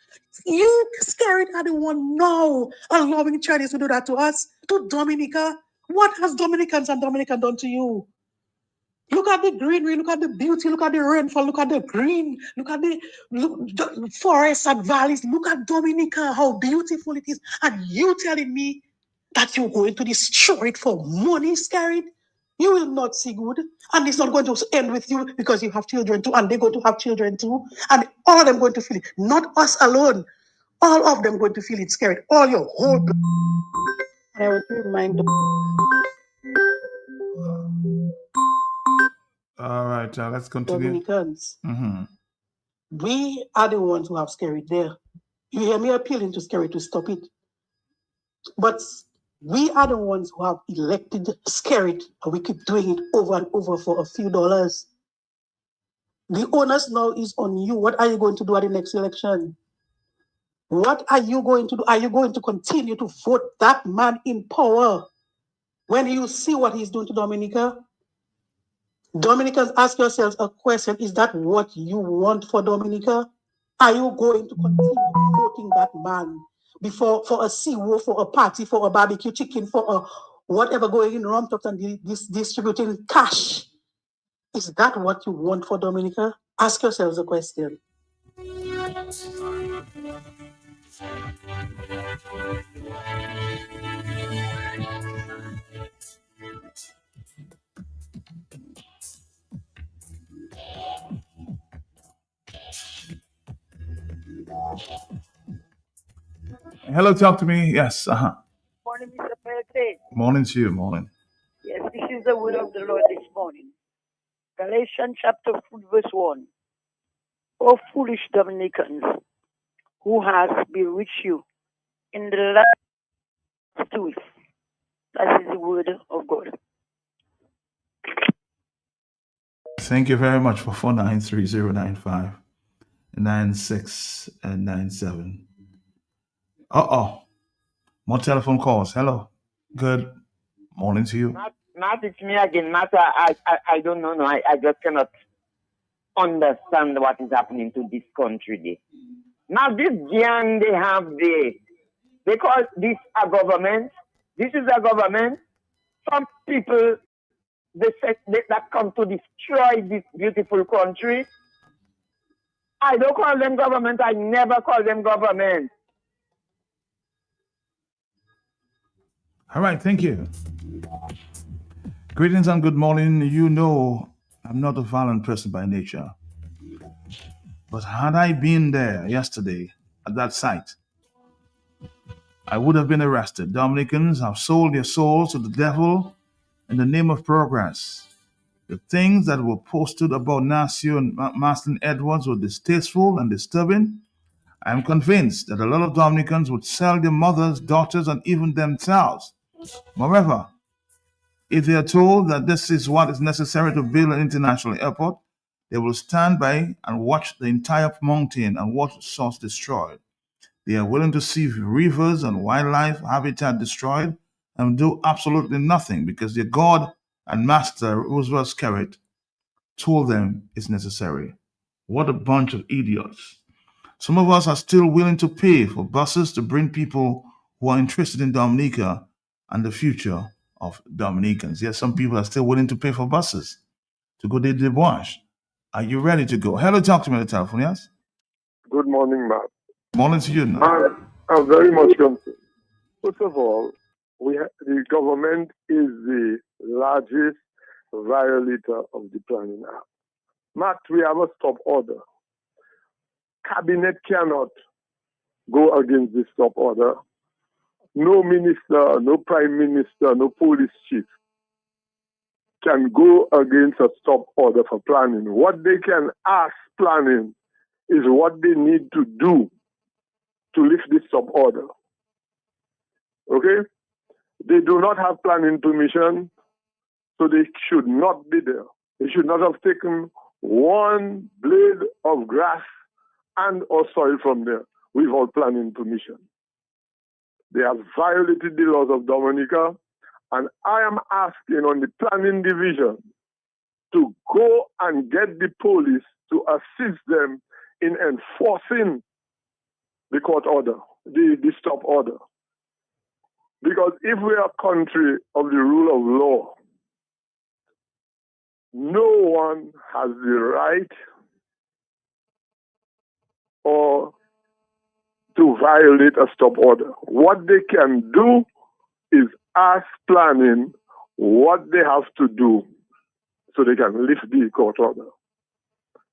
Speaker 16: You scared are the one now allowing Chinese to do that to us, to Dominica. What has Dominicans and Dominica done to you? Look at the greenery, look at the beauty, look at the rainfall, look at the green, look at the forests and valleys. Look at Dominica, how beautiful it is. And you telling me that you're going to destroy it for money, scared? You will not see good. And it's not going to end with you because you have children too, and they're going to have children too. And all of them going to feel it. Not us alone. All of them going to feel it, scared. All your whole blood. And I want to remind them.
Speaker 1: All right, let's continue.
Speaker 16: Dominicans. We are the ones who have Scary there. You hear me appealing to Scary to stop it. But we are the ones who have elected Scary, and we keep doing it over and over for a few dollars. The onus now is on you. What are you going to do at the next election? What are you going to do? Are you going to continue to vote that man in power when you see what he's doing to Dominica? Dominicans, ask yourselves a question. Is that what you want for Dominica? Are you going to continue voting that man before for a CEO, for a party, for a barbecue chicken, for a whatever going in Rum Talks and distributing cash? Is that what you want for Dominica? Ask yourselves a question.
Speaker 1: Hello, talk to me. Yes.
Speaker 17: Morning, Mr. President.
Speaker 1: Morning to you. Morning.
Speaker 17: Yes, this is the word of the Lord this morning. Galatians chapter 4, verse 1. O foolish Dominicans, who has bewitched you in the last truth. That is the word of God.
Speaker 1: Thank you very much for 493-095 96 and 97. More telephone calls. Hello. Good morning to you.
Speaker 6: Not it's me again. Not I don't know. No, I just cannot understand what is happening to this country. Now this gang they have they call this a government. This is a government. Some people that come to destroy this beautiful country. I don't call them government. I never call them government.
Speaker 1: All right, thank you. Greetings and good morning. You know, I'm not a violent person by nature. But had I been there yesterday at that site, I would have been arrested. Dominicans have sold their souls to the devil in the name of progress. The things that were posted about Nasio and Marston Edwards were distasteful and disturbing. I am convinced that a lot of Dominicans would sell their mothers, daughters, and even themselves. Moreover, if they are told that this is what is necessary to build an international airport, they will stand by and watch the entire mountain and water source destroyed. They are willing to see rivers and wildlife habitat destroyed and do absolutely nothing because their God and Master, Roosevelt Scarrett, told them it's necessary. What a bunch of idiots. Some of us are still willing to pay for buses to bring people who are interested in Dominica and the future of Dominicans. Yes, some people are still willing to pay for buses to go to the debauch. Are you ready to go? Hello, talk to me on the telephone, yes?
Speaker 14: Good morning, Matt.
Speaker 1: Morning to you now.
Speaker 14: I'm very much concerned. First of all, the government is the largest violator of the Planning Act. Matt, we have a stop order. Cabinet cannot go against this stop order. No minister, no prime minister, no police chief can go against a stop order for planning. What they can ask planning is what they need to do to lift this stop order. Okay? They do not have planning permission, so they should not be there. They should not have taken one blade of grass and or soil from there without planning permission. They have violated the laws of Dominica, and I am asking on the planning division to go and get the police to assist them in enforcing the court order, the stop order. Because if we are a country of the rule of law, no one has the right or to violate a stop order. What they can do is ask planning what they have to do so they can lift the court order.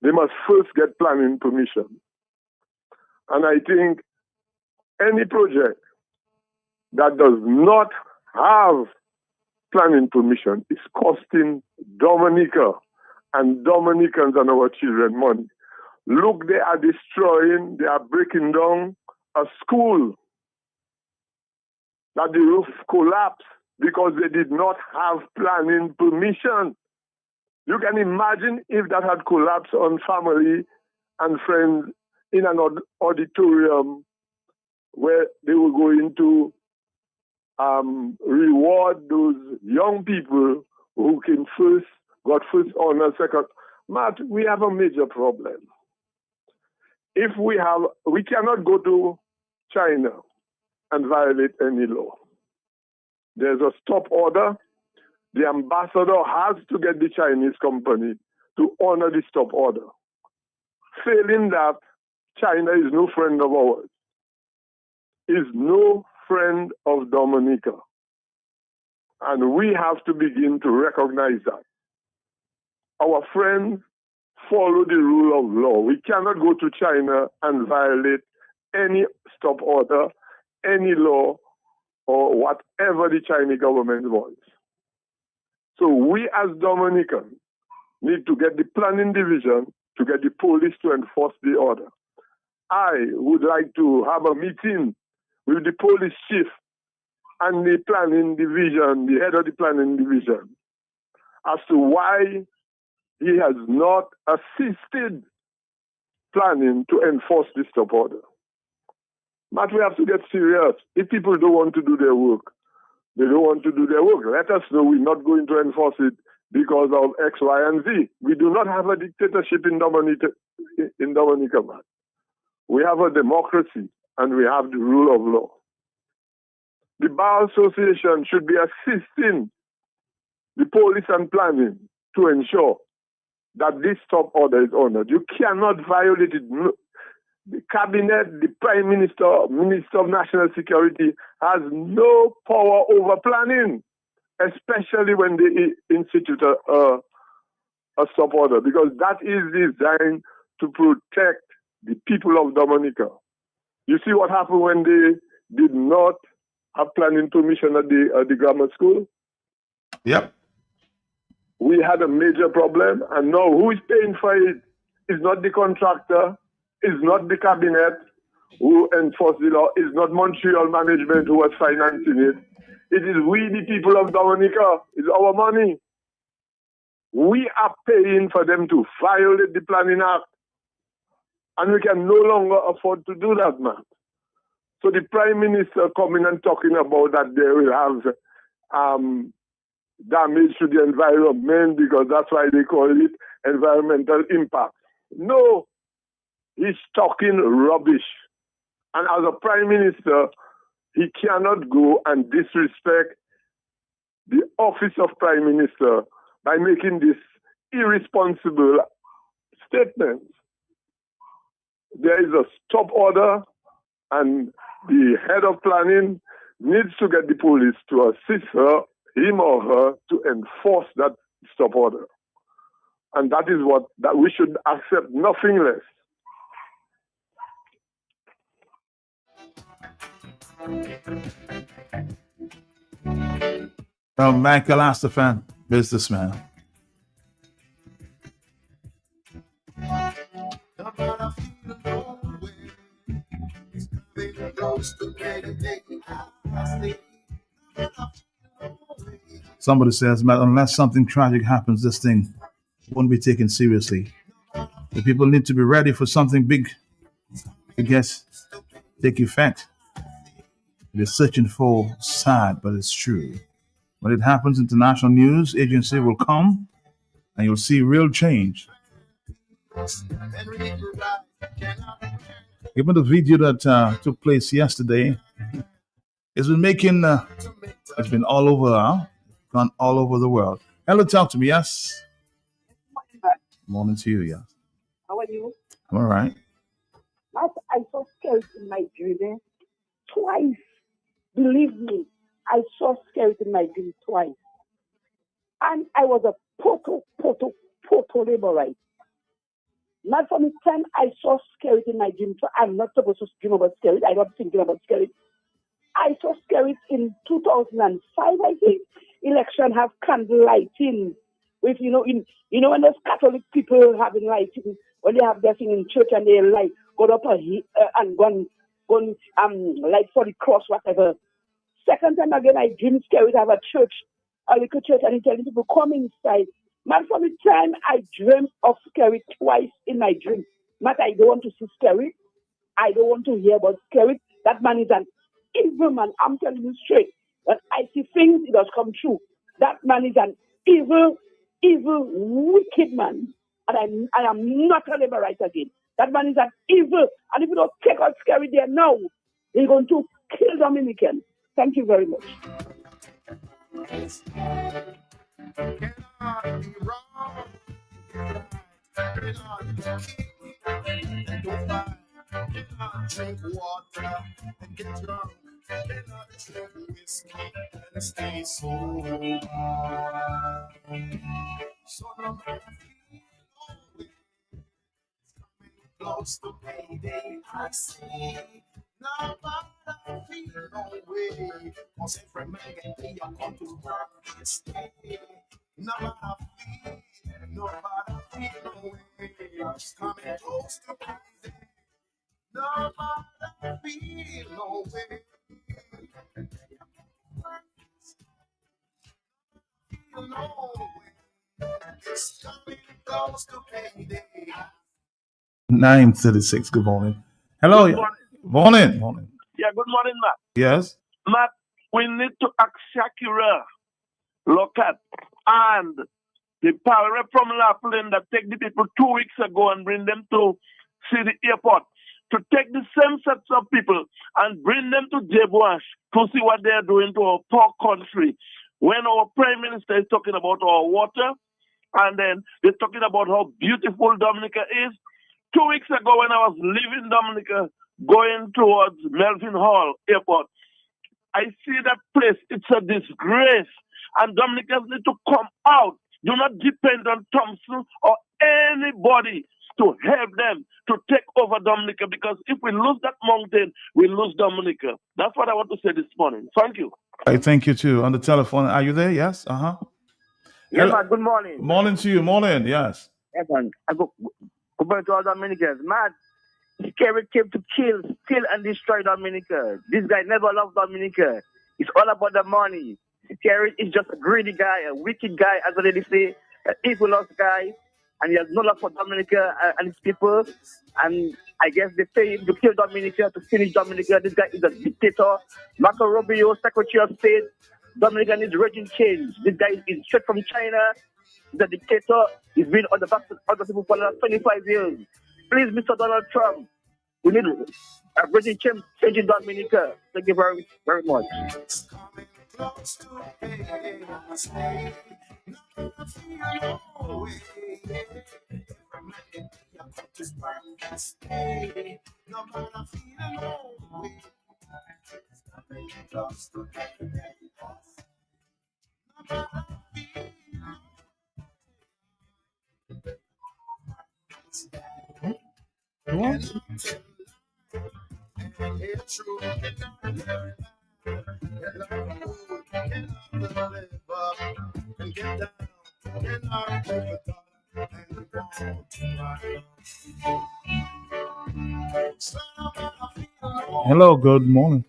Speaker 14: They must first get planning permission. And I think any project that does not have planning permission is costing Dominica and Dominicans and our children money. Look, they are destroying, they are breaking down a school that the roof collapsed because they did not have planning permission. You can imagine if that had collapsed on family and friends in an auditorium where they were going to reward those young people who got first honor, second. Matt, we have a major problem. We cannot go to China and violate any law. There's a stop order. The ambassador has to get the Chinese company to honor the stop order. Failing that, China is no friend of ours, is no friend of Dominica. And we have to begin to recognize that. Our friends follow the rule of law. We cannot go to China and violate any stop order, any law, or whatever the Chinese government wants. So we as Dominicans need to get the planning division to get the police to enforce the order. I would like to have a meeting with the police chief and the planning division, the head of the planning division, as to why he has not assisted planning to enforce this stop order. But we have to get serious. If people don't want to do their work, they don't want to do their work. Let us know we're not going to enforce it because of X, Y, and Z. We do not have a dictatorship in Dominica, man. We have a democracy and we have the rule of law. The Bar Association should be assisting the police and planning to ensure that this stop order is honored. You cannot violate it. The cabinet, the prime minister, minister of national security has no power over planning, especially when they institute a stop order, because that is designed to protect the people of Dominica. You see what happened when they did not have planning permission at the grammar school?
Speaker 1: Yep.
Speaker 14: We had a major problem, and now who is paying for it? It's not the contractor, it's not the cabinet who enforced the law, it's not Montreal management who was financing it. It is we, the people of Dominica. It's our money. We are paying for them to violate the Planning Act, and we can no longer afford to do that, man. So the Prime Minister coming and talking about that they will have damage to the environment because that's why they call it environmental impact. No, he's talking rubbish. And as a Prime Minister, he cannot go and disrespect the office of Prime Minister by making this irresponsible statement. There is a stop order, and the head of planning needs to get the police to assist him or her, to enforce that stop order. And that is that we should accept nothing less.
Speaker 1: Michael Astafan, businessman. Somebody says, Matt, unless something tragic happens, this thing won't be taken seriously. The people need to be ready for something big, I guess, take effect. They're searching for sad, but it's true. When it happens, international news agency will come and you'll see real change. Given the video that took place yesterday, it's been making, it's been all over, gone all over the world. Hello, talk to me, yes? Morning to you, yes.
Speaker 17: How are you?
Speaker 1: I'm all right.
Speaker 17: I saw scared in my dream twice. Believe me, I saw scared in my dream twice. And I was a total laborite. Not from the time I saw scared in my dream, so I'm not supposed to dream about scared. I'm not thinking about scared. I saw scared in 2005, I think. Election have candle lighting with, when there's Catholic people having lighting, when they have their thing in church and they light, go up and go light for the cross, whatever. Second time again, I dreamed scary to have a church, a little church, and he telling people, come inside. Man, from the time I dreamt of scary twice in my dream, Matt, I don't want to see scary. I don't want to hear about scary. That man is an evil man. I'm telling you straight. When I see things, it does come true. That man is an evil, wicked man. And I am not a Labourite again. That man is an evil. And if you don't take out scary there now, they're going to kill Dominicans. Thank you very much.
Speaker 3: Drink water and get drunk. Drink whiskey and stay sober. So no matter close to payday, I see. No matter feel no way. Cause every man can be a come to work this day. No matter feel no way. It's coming close to payday. No matter feel no way. Feel no way. It's coming close to payday.
Speaker 1: 9:36. Good morning. Hello.
Speaker 7: Good morning.
Speaker 1: Morning.
Speaker 7: Yeah, good morning, Matt.
Speaker 1: Yes.
Speaker 7: Matt, we need to ask Shakira, look at, and the power from Laughlin that take the people 2 weeks ago and bring them to see the airport, to take the same sets of people and bring them to Jebuash to see what they're doing to our poor country. When our Prime Minister is talking about our water, and then they're talking about how beautiful Dominica is. 2 weeks ago when I was leaving Dominica, going towards Melvin Hall Airport, I see that place. It's a disgrace. And Dominicans need to come out. Do not depend on Thompson or anybody to help them to take over Dominica, because if we lose that mountain, we lose Dominica. That's what I want to say this morning. Thank you.
Speaker 1: I thank you too. On the telephone. Are you there? Yes.
Speaker 6: Yeah, man, good morning.
Speaker 1: Morning to you. Morning. Yes.
Speaker 6: Yes, man. I go back to all Dominicans. Man, Scary came to kill, steal, and destroy Dominica. This guy never loved Dominica. It's all about the money. Scary is just a greedy guy, a wicked guy, as the lady say, an evil guy, and he has no love for Dominica and his people. And I guess they pay him to kill Dominica, to finish Dominica. This guy is a dictator. Marco Rubio, Secretary of State. Dominica needs regime change. This guy is straight from China. The dictator. He's been on the back of other people for the last 25 years. Please, Mr. Donald Trump, we need a regime change in Dominica. Thank you very, very much.
Speaker 1: Hello. Good morning.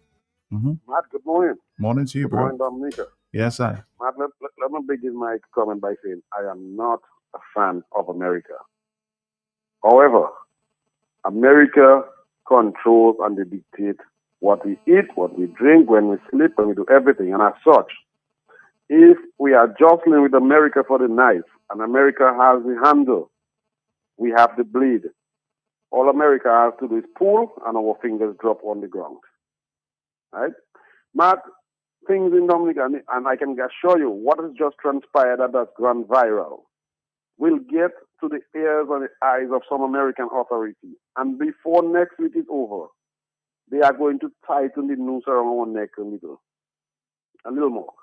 Speaker 5: Matt, good morning.
Speaker 1: Morning to you,
Speaker 5: Good
Speaker 1: bro.
Speaker 5: morning, Dominica.
Speaker 1: Yes, I.
Speaker 5: Matt, let me begin my comment by saying I am not a fan of America. However, America controls and they dictate what we eat, what we drink, when we sleep, when we do everything. And as such, if we are jostling with America for the knife and America has the handle,
Speaker 18: We have the blade. All America has to do is pull and our fingers drop on the ground. Right? Mark, things in Dominica, and I can assure you what has just transpired that has gone viral will get to the ears and the eyes of some American authorities. And before next week is over, they are going to tighten the noose around our neck a little more.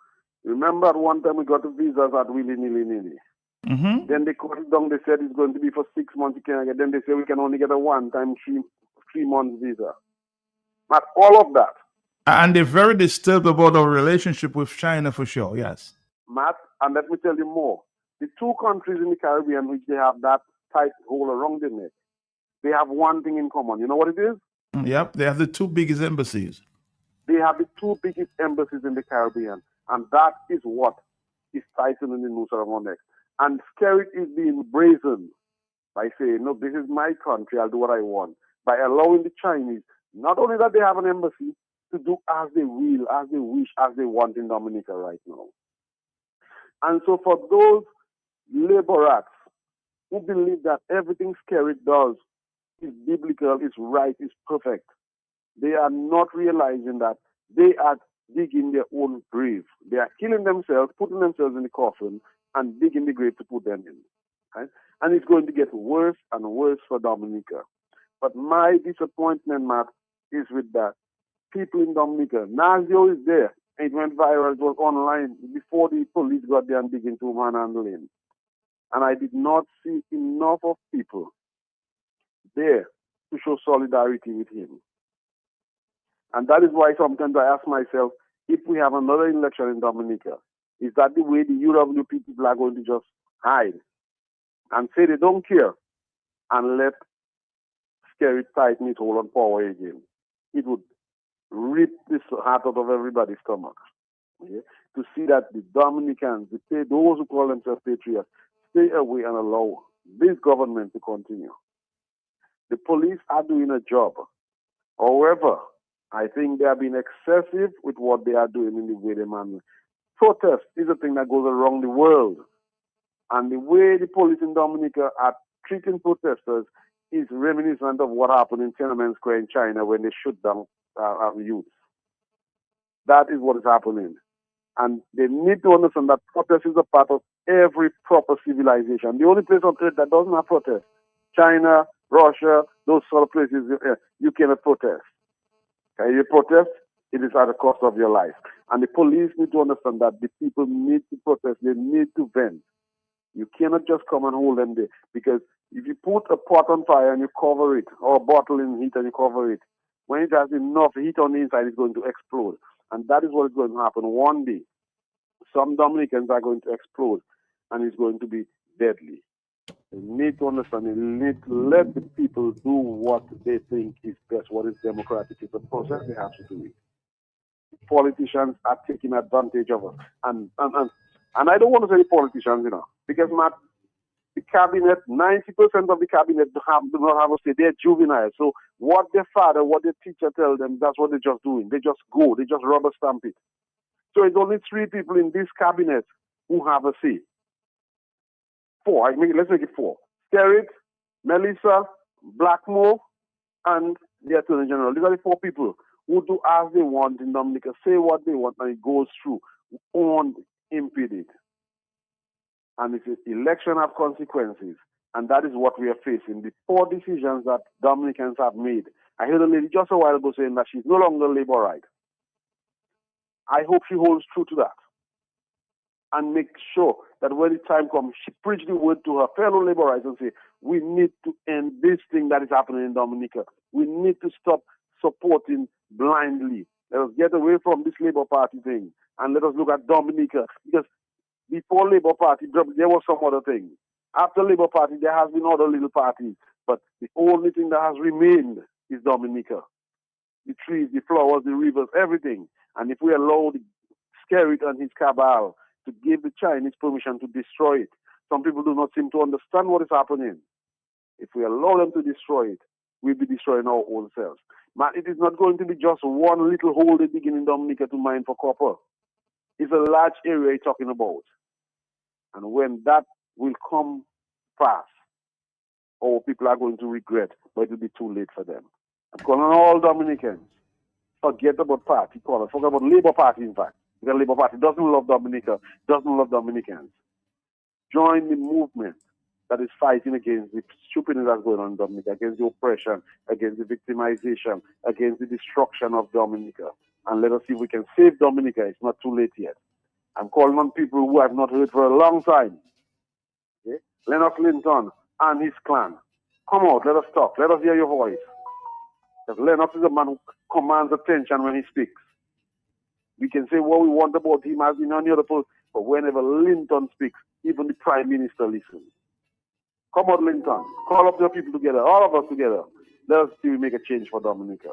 Speaker 18: Remember at one time we got the visas at willy-nilly.
Speaker 1: Mm-hmm.
Speaker 18: Then they cut it down. They said it's going to be for 6 months. You can get. Then they say we can only get a one-time 3 month visa. But all of that,
Speaker 1: And they're very disturbed about our relationship with China for sure, yes.
Speaker 18: Matt, and let me tell you more. The two countries in the Caribbean which they have that tight hold around their neck, they have one thing in common. You know what it is?
Speaker 1: Yep, they have the two biggest embassies.
Speaker 18: They have the two biggest embassies in the Caribbean, and that is what is tightening the noose around our neck. And Skerrit is being brazen by saying, no, this is my country, I'll do what I want. By allowing the Chinese, not only that they have an embassy, to do as they will, as they wish, as they want in Dominica right now. And so for those laborats who believe that everything Skerrit does is biblical, is right, is perfect, they are not realizing that they are digging their own grave. They are killing themselves, putting themselves in the coffin, and digging the grave to put them in. Right? And it's going to get worse and worse for Dominica. But my disappointment, Matt, is with that. People in Dominica, Nasio is there. It went viral, it was online before the police got there and began to manhandle him. And I did not see enough of people there to show solidarity with him. And that is why sometimes I ask myself, if we have another election in Dominica, is that the way the UWP people are going to just hide and say they don't care and let Skerrit tighten its hold on power again? It would rip this heart out of everybody's stomach. Okay? To see that the Dominicans, those who call themselves patriots, stay away and allow this government to continue. The police are doing a job. However, I think they are being excessive with what they are doing in the way they manage. Protest is a thing that goes around the world. And the way the police in Dominica are treating protesters is reminiscent of what happened in Tiananmen Square in China when they shoot down youth. That is what is happening. And they need to understand that protest is a part of every proper civilization. The only place on earth that doesn't have protest, China, Russia, those sort of places, you cannot protest. Okay, you protest, it is at the cost of your life. And the police need to understand that the people need to protest, they need to vent. You cannot just come and hold them there. Because if you put a pot on fire and you cover it, or a bottle in heat and you cover it, when it has enough heat on the inside, it's going to explode. And that is what is going to happen one day. Some Dominicans are going to explode, and it's going to be deadly. They need to understand, they need to let the people do what they think is best, what is democratic. It's a process, they have to do it. Politicians are taking advantage of us. And I don't want to say politicians, because Matt, the cabinet, 90% of the cabinet do not have a say. They're juvenile. So what their father, what their teacher tells them, that's what they're just doing. They just go, they just rubber stamp it. So it's only 3 people in this cabinet who have a say. 4, let's make it 4. Skerrit, Melissa, Blackmore, and the Attorney General. These are the 4 people who do as they want in Dominica, say what they want, and it goes through, unimpeded. And if the election have consequences, and that is what we are facing. The 4 decisions that Dominicans have made. I heard a lady just a while ago saying that she's no longer Labourite. I hope she holds true to that and make sure that when the time comes, she preach the word to her fellow Labourites and say, we need to end this thing that is happening in Dominica. We need to stop supporting blindly. Let us get away from this Labour Party thing and let us look at Dominica. Because before Labour Party, there was some other thing. After Labour Party, there has been other little parties. But the only thing that has remained is Dominica. The trees, the flowers, the rivers, everything. And if we allow the Skerrit and his cabal to give the Chinese permission to destroy it, some people do not seem to understand what is happening. If we allow them to destroy it, we'll be destroying our own selves. Man, it is not going to be just one little hole they dig in Dominica to mine for copper. It's a large area you're talking about. And when that will come fast, our people are going to regret, but it will be too late for them. I'm calling on all Dominicans. Forget about party colors. Forget about Labour Party, in fact. Because Labour Party doesn't love Dominica, doesn't love Dominicans. Join the movement that is fighting against the stupidness that's going on in Dominica, against the oppression, against the victimization, against the destruction of Dominica. And let us see if we can save Dominica. It's not too late yet. I'm calling on people who have not heard for a long time. Okay? Lennox Linton and his clan. Come out, let us talk. Let us hear your voice. Because Lennox is a man who commands attention when he speaks. We can say what we want about him as in any other person, but whenever Linton speaks, even the Prime Minister listens. Come out, Linton. Call up your people together, all of us together. Let us see we make a change for Dominica.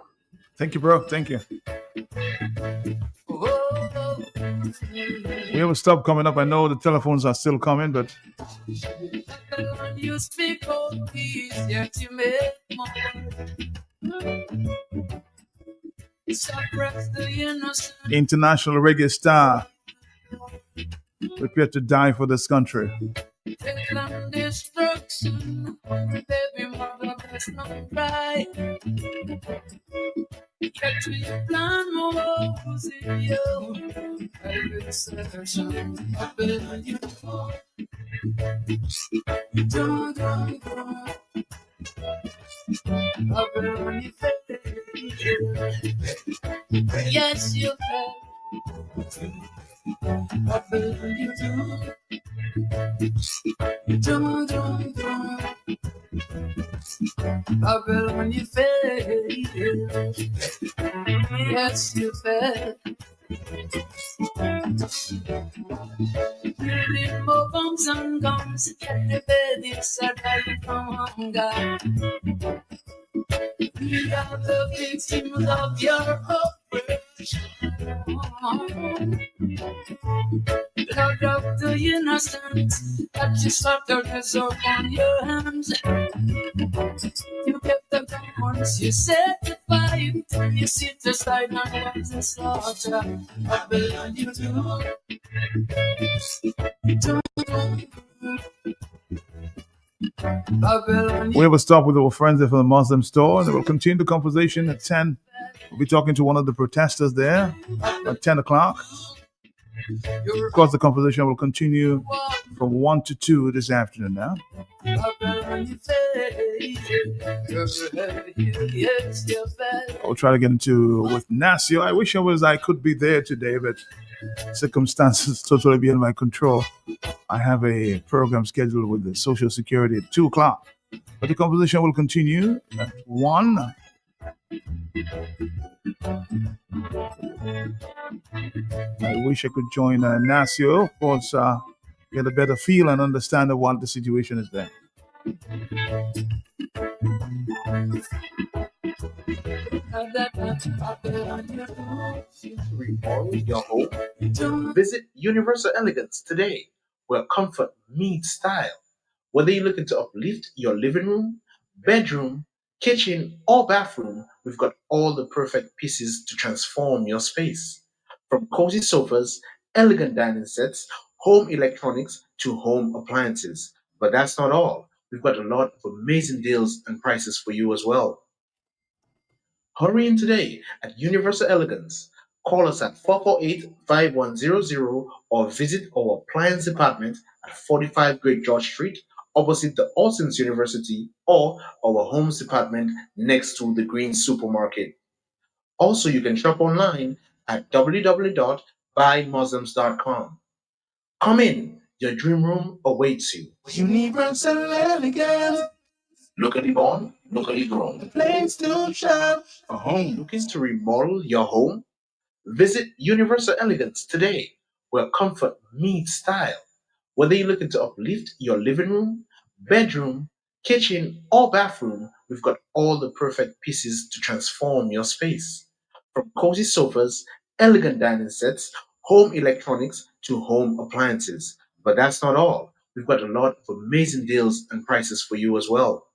Speaker 1: Thank you, bro. Thank you. We have a stop coming up. I know the telephones are still coming, but
Speaker 10: You speak of peace, yet you make more. Suppress the innocent.
Speaker 1: international reggae star prepared to die for this country.
Speaker 10: Take on destruction. Baby mother, best not cry. Get to your plan, moves in you. Every session, I bet you fall. Don't. I bet when you fail. Yes, you fail. I bet you do. Don't. I bet when you fail. Yes, you fail. You need more bombs and guns. Get the baby said I from hunger. We are the victims of your oppression. Blood of the innocent that you slaughtered is upon your hands. You kept the guns, you set the fight, and you sit aside and watch the slaughter. I believe you do.
Speaker 1: We have a stop with our friends there from the Muslim store, and we'll continue the conversation at 10. We'll be talking to one of the protesters there at 10 o'clock. Of course, the conversation will continue from 1 to 2 this afternoon now. I'll try to get into with Nasio. I wish I could be there today, but circumstances totally beyond my control. I have a program scheduled with the Social Security at 2 o'clock. But the conversation will continue at 1. I wish I could join Nasio, of course, get a better feel and understand what the situation is there.
Speaker 19: Remodel your home? Visit Universal Elegance today, where comfort meets style. Whether you're looking to uplift your living room, bedroom, kitchen, or bathroom, we've got all the perfect pieces to transform your space. From cozy sofas, elegant dining sets, home electronics, to home appliances. But that's not all. We've got a lot of amazing deals and prices for you as well. Hurry in today at Universal Elegance. Call us at 448-5100 or visit our appliance department at 45 Great George Street, opposite the Austin's University, or our homes department next to the Green Supermarket. Also, you can shop online at www.buymuslims.com. Come in, your dream room awaits you.
Speaker 10: Universal Elegance.
Speaker 19: Locally born, locally grown.
Speaker 10: Place to shop.
Speaker 19: A home looking to remodel your home? Visit Universal Elegance today, where comfort meets style. Whether you're looking to uplift your living room, bedroom, kitchen, or bathroom, we've got all the perfect pieces to transform your space. From cozy sofas, elegant dining sets, home electronics, to home appliances. But that's not all. We've got a lot of amazing deals and prices for you as well.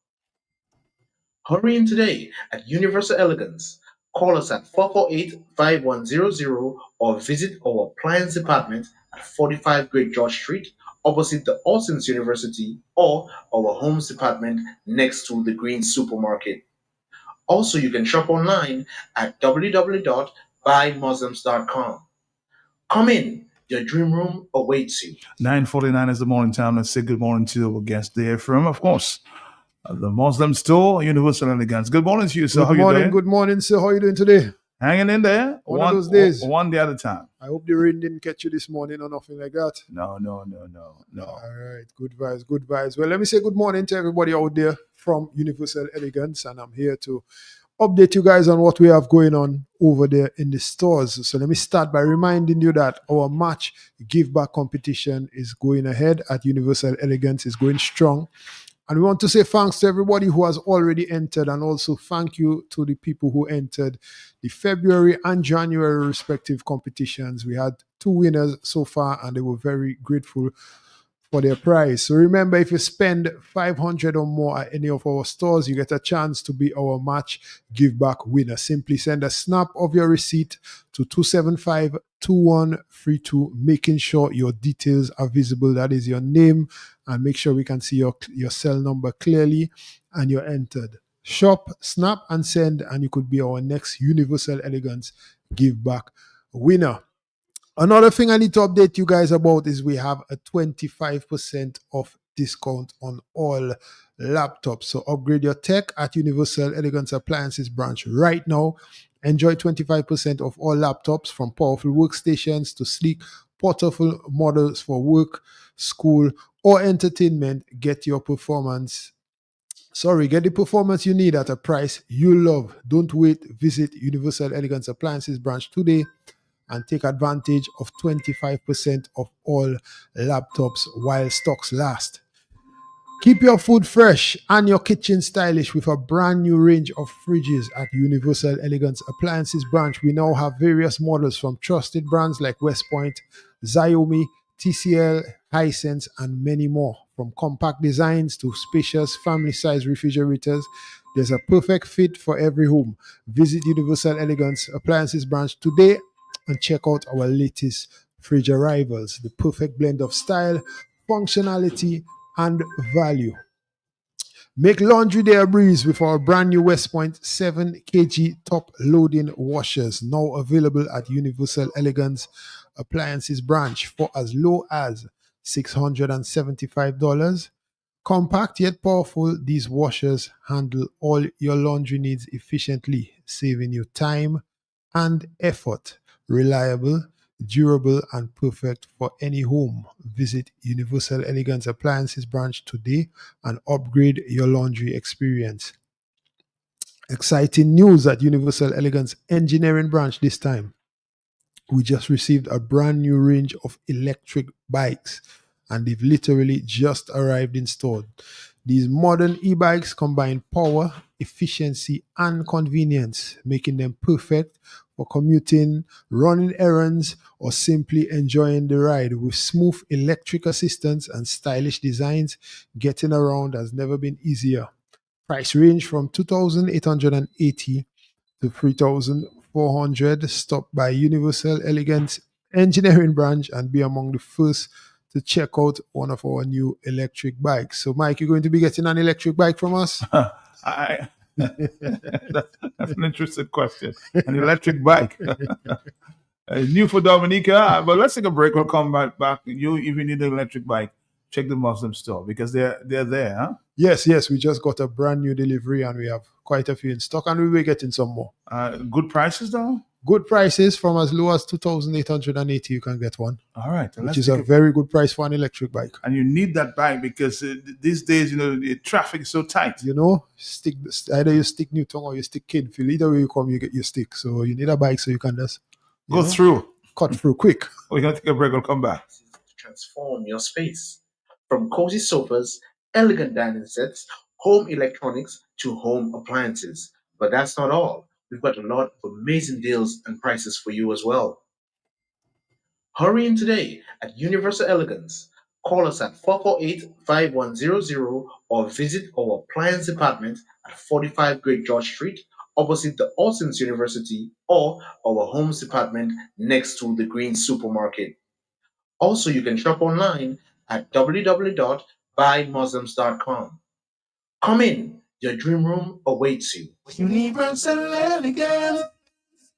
Speaker 19: Hurry in today at Universal Elegance. Call us at 448-5100 or visit our appliance department at 45 Great George Street, opposite the Austin's University, or our homes department next to the Green Supermarket. Also, you can shop online at www.buymuslims.com. Come in, your dream room awaits you.
Speaker 1: 9:49 is the morning time. Let's say good morning to our guest there from, of course, the Muslim store, Universal Elegance. Good morning to you, sir. How you doing?
Speaker 20: Good morning, sir. How are you doing today?
Speaker 1: Hanging in there.
Speaker 20: One of those days.
Speaker 1: One day at a time.
Speaker 20: I hope the rain didn't catch you this morning or nothing like that.
Speaker 1: No.
Speaker 20: All right, good vibes. Well, let me say good morning to everybody out there from Universal Elegance, and I'm here to update you guys on what we have going on over there in the stores. So let me start by reminding you that our March give back competition is going ahead at Universal Elegance, is going strong. And we want to say thanks to everybody who has already entered, and also thank you to the people who entered the February and January respective competitions. We had 2 winners so far, and they were very grateful for their prize. So remember, if you spend $500 or more at any of our stores, you get a chance to be our March give back winner. Simply send a snap of your receipt to 275-2132, making sure your details are visible. That is your name, and make sure we can see your cell number clearly, and you're entered. Shop, snap, and send, and you could be our next Universal Elegance give back winner. Another thing I need to update you guys about is we have a 25% off discount on all laptops. So upgrade your tech at Universal Elegance Appliances branch right now. Enjoy 25% off all laptops, from powerful workstations to sleek, portable models for work, school, or entertainment. Get the performance you need at a price you love. Don't wait. Visit Universal Elegance Appliances branch today and take advantage of 25% of all laptops while stocks last. Keep your food fresh and your kitchen stylish with a brand new range of fridges at Universal Elegance Appliances branch. We now have various models from trusted brands like West Point, Xiaomi, TCL, Hisense, and many more. From compact designs to spacious family-size refrigerators, there's a perfect fit for every home. Visit Universal Elegance Appliances branch today and check out our latest fridge arrivals. The perfect blend of style, functionality, and value. Make laundry day a breeze with our brand new West Point 7 kg top loading washers, now available at Universal Elegance Appliances branch for as low as $675. Compact yet powerful, these washers handle all your laundry needs efficiently, saving you time and effort. Reliable, durable, and perfect for any home. Visit Universal Elegance Appliances branch today and upgrade your laundry experience. Exciting news at Universal Elegance Engineering branch this time. We just received a brand new range of electric bikes, and they've literally just arrived in store. These modern e-bikes combine power, efficiency, and convenience, making them perfect for commuting, running errands, or simply enjoying the ride. With smooth electric assistance and stylish designs, getting around has never been easier. Price range from $2,880 to $3,400. Stop by Universal Elegance Engineering branch and be among the first to check out one of our new electric bikes. So, Mike, you're going to be getting an electric bike from us?
Speaker 1: That's an interesting question. An electric bike. New for Dominica, but let's take a break. We'll come back. If you need an electric bike, check the Muslim store because they're there, huh?
Speaker 20: Yes. We just got a brand new delivery and we have quite a few in stock, and we will getting some more.
Speaker 1: Good prices though?
Speaker 20: Good prices, from as low as $2,880 you can get one.
Speaker 1: All right.
Speaker 20: Which is a very good price for an electric bike.
Speaker 1: And you need that bike because these days, the traffic is so tight.
Speaker 20: Either you stick Newton or you stick Kidfield. Either way you come, you get your stick. So you need a bike so you can just cut through quick.
Speaker 1: We're going to take a break. We'll come back.
Speaker 19: Transform your space. From cozy sofas, elegant dining sets, home electronics to home appliances. But that's not all. We've got a lot of amazing deals and prices for you as well. Hurry in today at Universal Elegance. Call us at 448-5100 or visit our appliance department at 45 Great George Street, opposite the Austin's University, or our homes department next to the Green Supermarket. Also, you can shop online at www.buymuslims.com. Come in, your dream room awaits you. Universal elegance.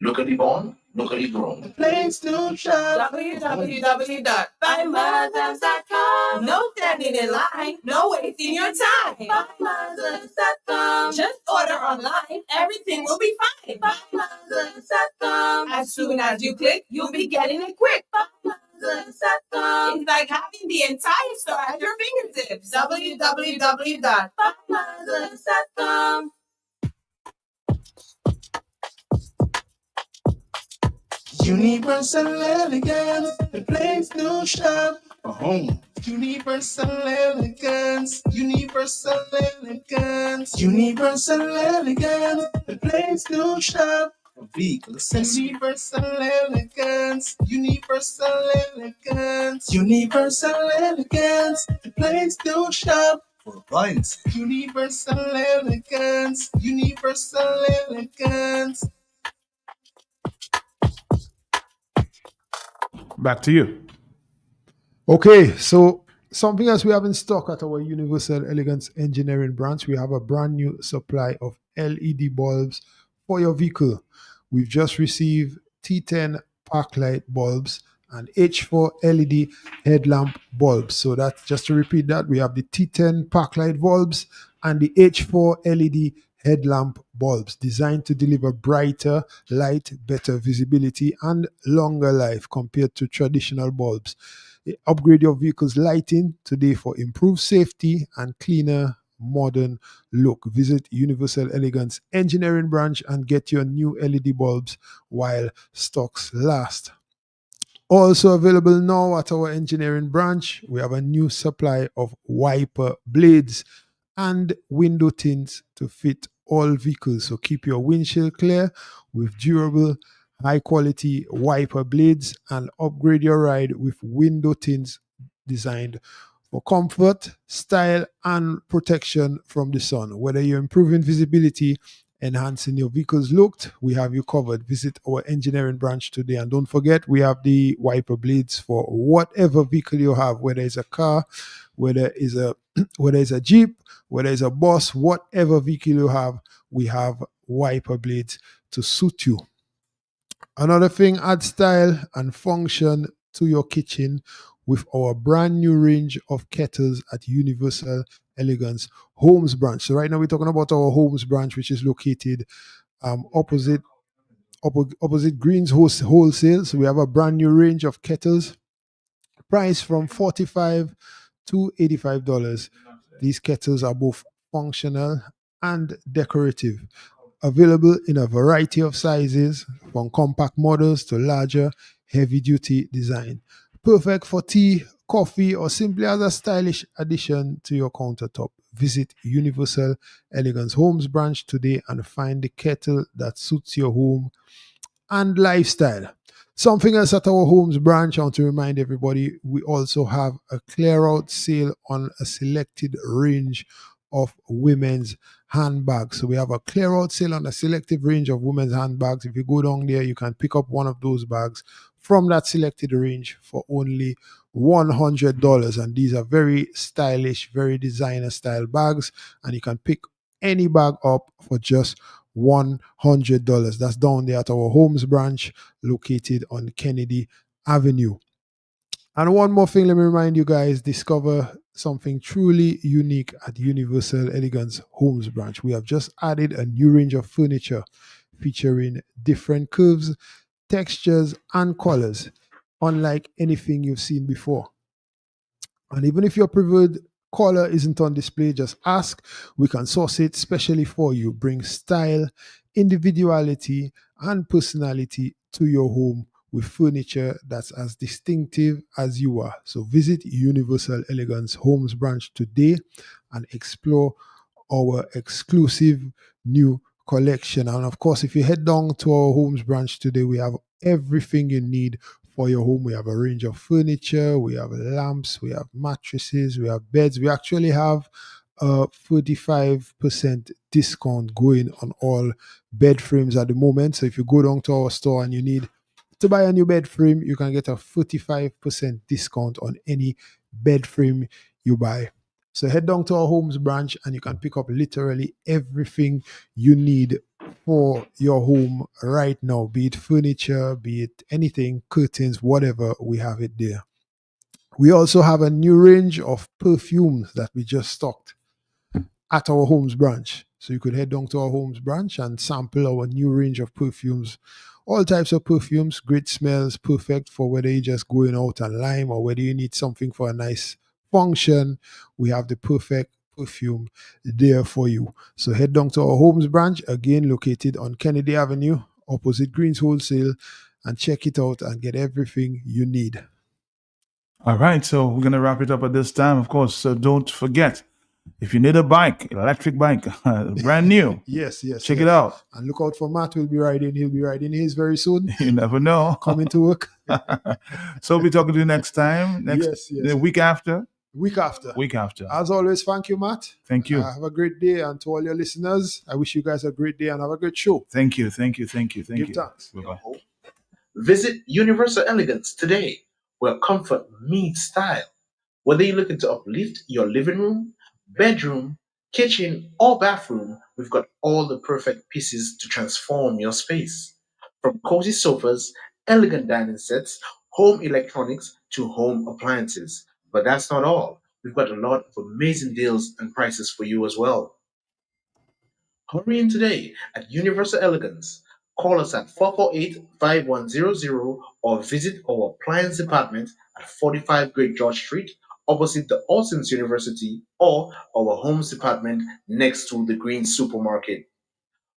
Speaker 19: Locally born, locally grown. Place to shop.
Speaker 9: www.buymuslims.com. No standing in line, no wasting your time. Buymuslims.com. Just order online, everything will be fine. Buymuslims.com. As soon as you click, you'll be getting it quick. Buymuslims.com. It's like having the entire store at your fingertips. www.buymuslims.com.
Speaker 19: Universal elegance, the place to shop for home. Universal elegance, universal elegance, universal elegance, the place to shop for vehicles. Universal elegance, universal elegance, universal elegance, the place to shop for appliances. Universal elegance, universal elegance.
Speaker 1: Back to you.
Speaker 20: Okay, so something else we have in stock at our Universal Elegance Engineering branch, we have a brand new supply of LED bulbs for your vehicle. We've just received T10 park light bulbs and H4 LED headlamp bulbs. So that's just to repeat that, we have the T10 park light bulbs and the H4 LED headlamp bulbs designed to deliver brighter light, better visibility, and longer life compared to traditional bulbs. Upgrade your vehicle's lighting today for improved safety and cleaner modern look. Visit Universal Elegance Engineering branch and get your new LED bulbs while stocks last. Also available now at our engineering branch, we have a new supply of wiper blades and window tints to fit all vehicles. So keep your windshield clear with durable, high quality wiper blades and upgrade your ride with window tints designed for comfort, style, and protection from the sun. Whether you're improving visibility, enhancing your vehicle's look, we have you covered. Visit our engineering branch today. And don't forget, we have the wiper blades for whatever vehicle you have, whether it's a car, whether it's a Jeep, whether it's a bus, whatever vehicle you have, we have wiper blades to suit you. Another thing, add style and function to your kitchen with our brand new range of kettles at Universal Elegance Homes branch. So right now we're talking about our Homes branch, which is located opposite Greens Wholesale. So we have a brand new range of kettles, priced from $45 to $85. These kettles are both functional and decorative. Available in a variety of sizes, from compact models to larger, heavy-duty design. Perfect for tea, coffee, or simply as a stylish addition to your countertop. Visit Universal Elegance Homes branch today and find the kettle that suits your home and lifestyle. Something else at our Homes branch, I want to remind everybody, we also have a clear out sale on a selected range of women's handbags. So we have a clear out sale on a selective range of women's handbags. If you go down there, you can pick up one of those bags from that selected range for only $100. And these are very stylish, very designer style bags. And you can pick any bag up for just $100. That's down there at our Homes branch located on Kennedy Avenue. And one more thing, let me remind you guys, discover something truly unique at Universal Elegance Homes branch. We have just added a new range of furniture featuring different curves, textures, and colors, unlike anything you've seen before. And even if your preferred color isn't on display, just ask. We can source it specially for you. Bring style, individuality, and personality to your home with furniture that's as distinctive as you are. So visit Universal Elegance Homes branch today and explore our exclusive new collection. And of course, if you head down to our Homes branch today, we have everything you need for your home. We have a range of furniture, we have lamps, we have mattresses, we have beds. We actually have a 35% discount going on all bed frames at the moment. So if you go down to our store and you need To buy a new bed frame, you can get a 45% discount on any bed frame you buy. So head down to our Homes branch and you can pick up literally everything you need for your home right now, be it furniture, be it anything, curtains, whatever, we have it there. We also have a new range of perfumes that we just stocked at our Homes branch. So you could head down to our Homes branch and sample our new range of perfumes. All types of perfumes, great smells, perfect for whether you're just going out on lime or whether you need something for a nice function. We have the perfect perfume there for you. So head down to our Homes branch, again located on Kennedy Avenue, opposite Greens Wholesale, and check it out and get everything you need.
Speaker 1: All right, so we're going to wrap it up at this time, of course. So don't forget, if you need a bike, electric bike, brand new,
Speaker 20: Yes,
Speaker 1: check it out.
Speaker 20: And look out for Matt. He'll be riding his very soon.
Speaker 1: You never know.
Speaker 20: Coming to work.
Speaker 1: So we'll be talking to you next time.
Speaker 20: Yes.
Speaker 1: The week after.
Speaker 20: Week after. As always, thank you, Matt.
Speaker 1: Thank you.
Speaker 20: Have a great day. And to all your listeners, I wish you guys a great day and have a great show.
Speaker 1: Thank you. Give
Speaker 20: thanks.
Speaker 1: Bye-bye.
Speaker 19: Visit Universal Elegance today, where comfort meets style. Whether you're looking to uplift your living room, bedroom, kitchen, or bathroom, we've got all the perfect pieces to transform your space. From cozy sofas, elegant dining sets, home electronics, to home appliances. But that's not all. We've got a lot of amazing deals and prices for you as well. Hurry in today at Universal Elegance. Call us at 448-5100 or visit our appliance department at 45 Great George Street, opposite the Austin's University, or our homes department next to the Green Supermarket.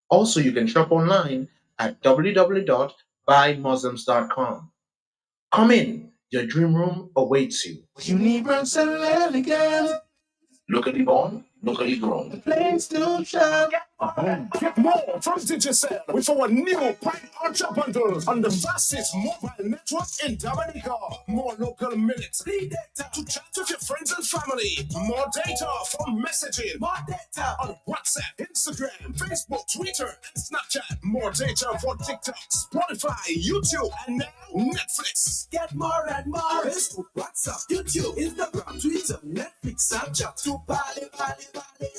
Speaker 19: Also, you can shop online at www.buymuslims.com. Come in, your dream room awaits you.
Speaker 21: Universal Elegance.
Speaker 19: Locally born, locally grown.
Speaker 21: Place to shop. Get more from Digicel with our new Prime Ultra bundles on the fastest mobile network in Dominica. More local minutes, free data to chat with your friends and family. More data for messaging. More data on WhatsApp, Instagram, Facebook, Twitter, and Snapchat. More data for TikTok, Spotify, YouTube, and now Netflix. Get more and more. Facebook, WhatsApp, YouTube, Instagram, Twitter, Netflix, Snapchat. To party,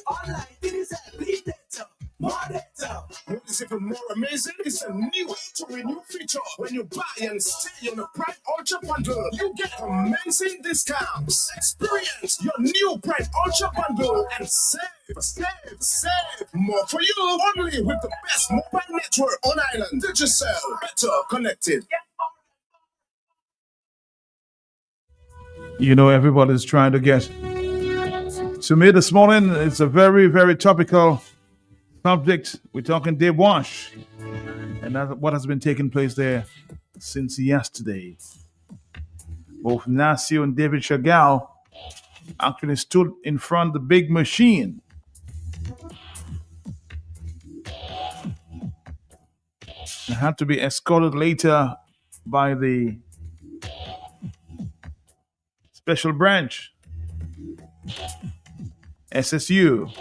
Speaker 21: online. It is free data. More data. What is even more amazing is a new to renew feature. When you buy and stay on the Prime Ultra bundle, you get amazing discounts. Experience your new Prime Ultra bundle and save. More for you only with the best mobile network on island. Digicel, better connected.
Speaker 1: You know, everybody's trying to get to me this morning. It's a very, very topical subject. We're talking day wash, and that's what has been taking place there since yesterday. Both Nasio and David Chagall actually stood in front of the big machine. They had to be escorted later by the special branch, SSU,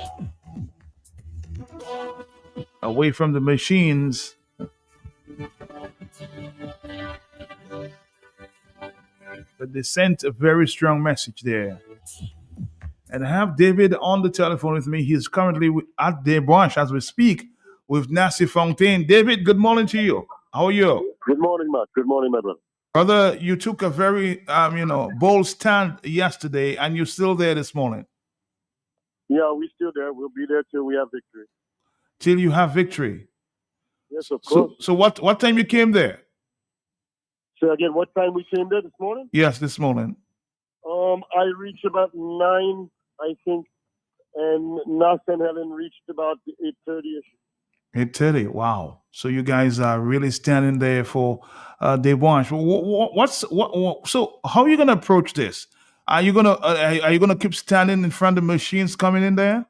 Speaker 1: away from the machines. But they sent a very strong message there. And I have David on the telephone with me. He's currently at the branch as we speak with Nasio Fontaine. David, good morning to you. How are you?
Speaker 22: Good morning, Matt. Good morning, my brother.
Speaker 1: Brother, you took a very, bold stand yesterday, and you're still there this morning.
Speaker 22: Yeah, we're still there. We'll be there till we have victory.
Speaker 1: Till you have victory.
Speaker 22: Yes, of course.
Speaker 1: So what time you came there?
Speaker 22: So again, what time we came there this morning?
Speaker 1: Yes, this morning.
Speaker 22: I reached about 9, I think, and Nas and Helen reached about 8:30ish.
Speaker 1: 8:30. Wow. So you guys are really standing there for day one. So how are you gonna approach this? Are you gonna keep standing in front of machines coming in there?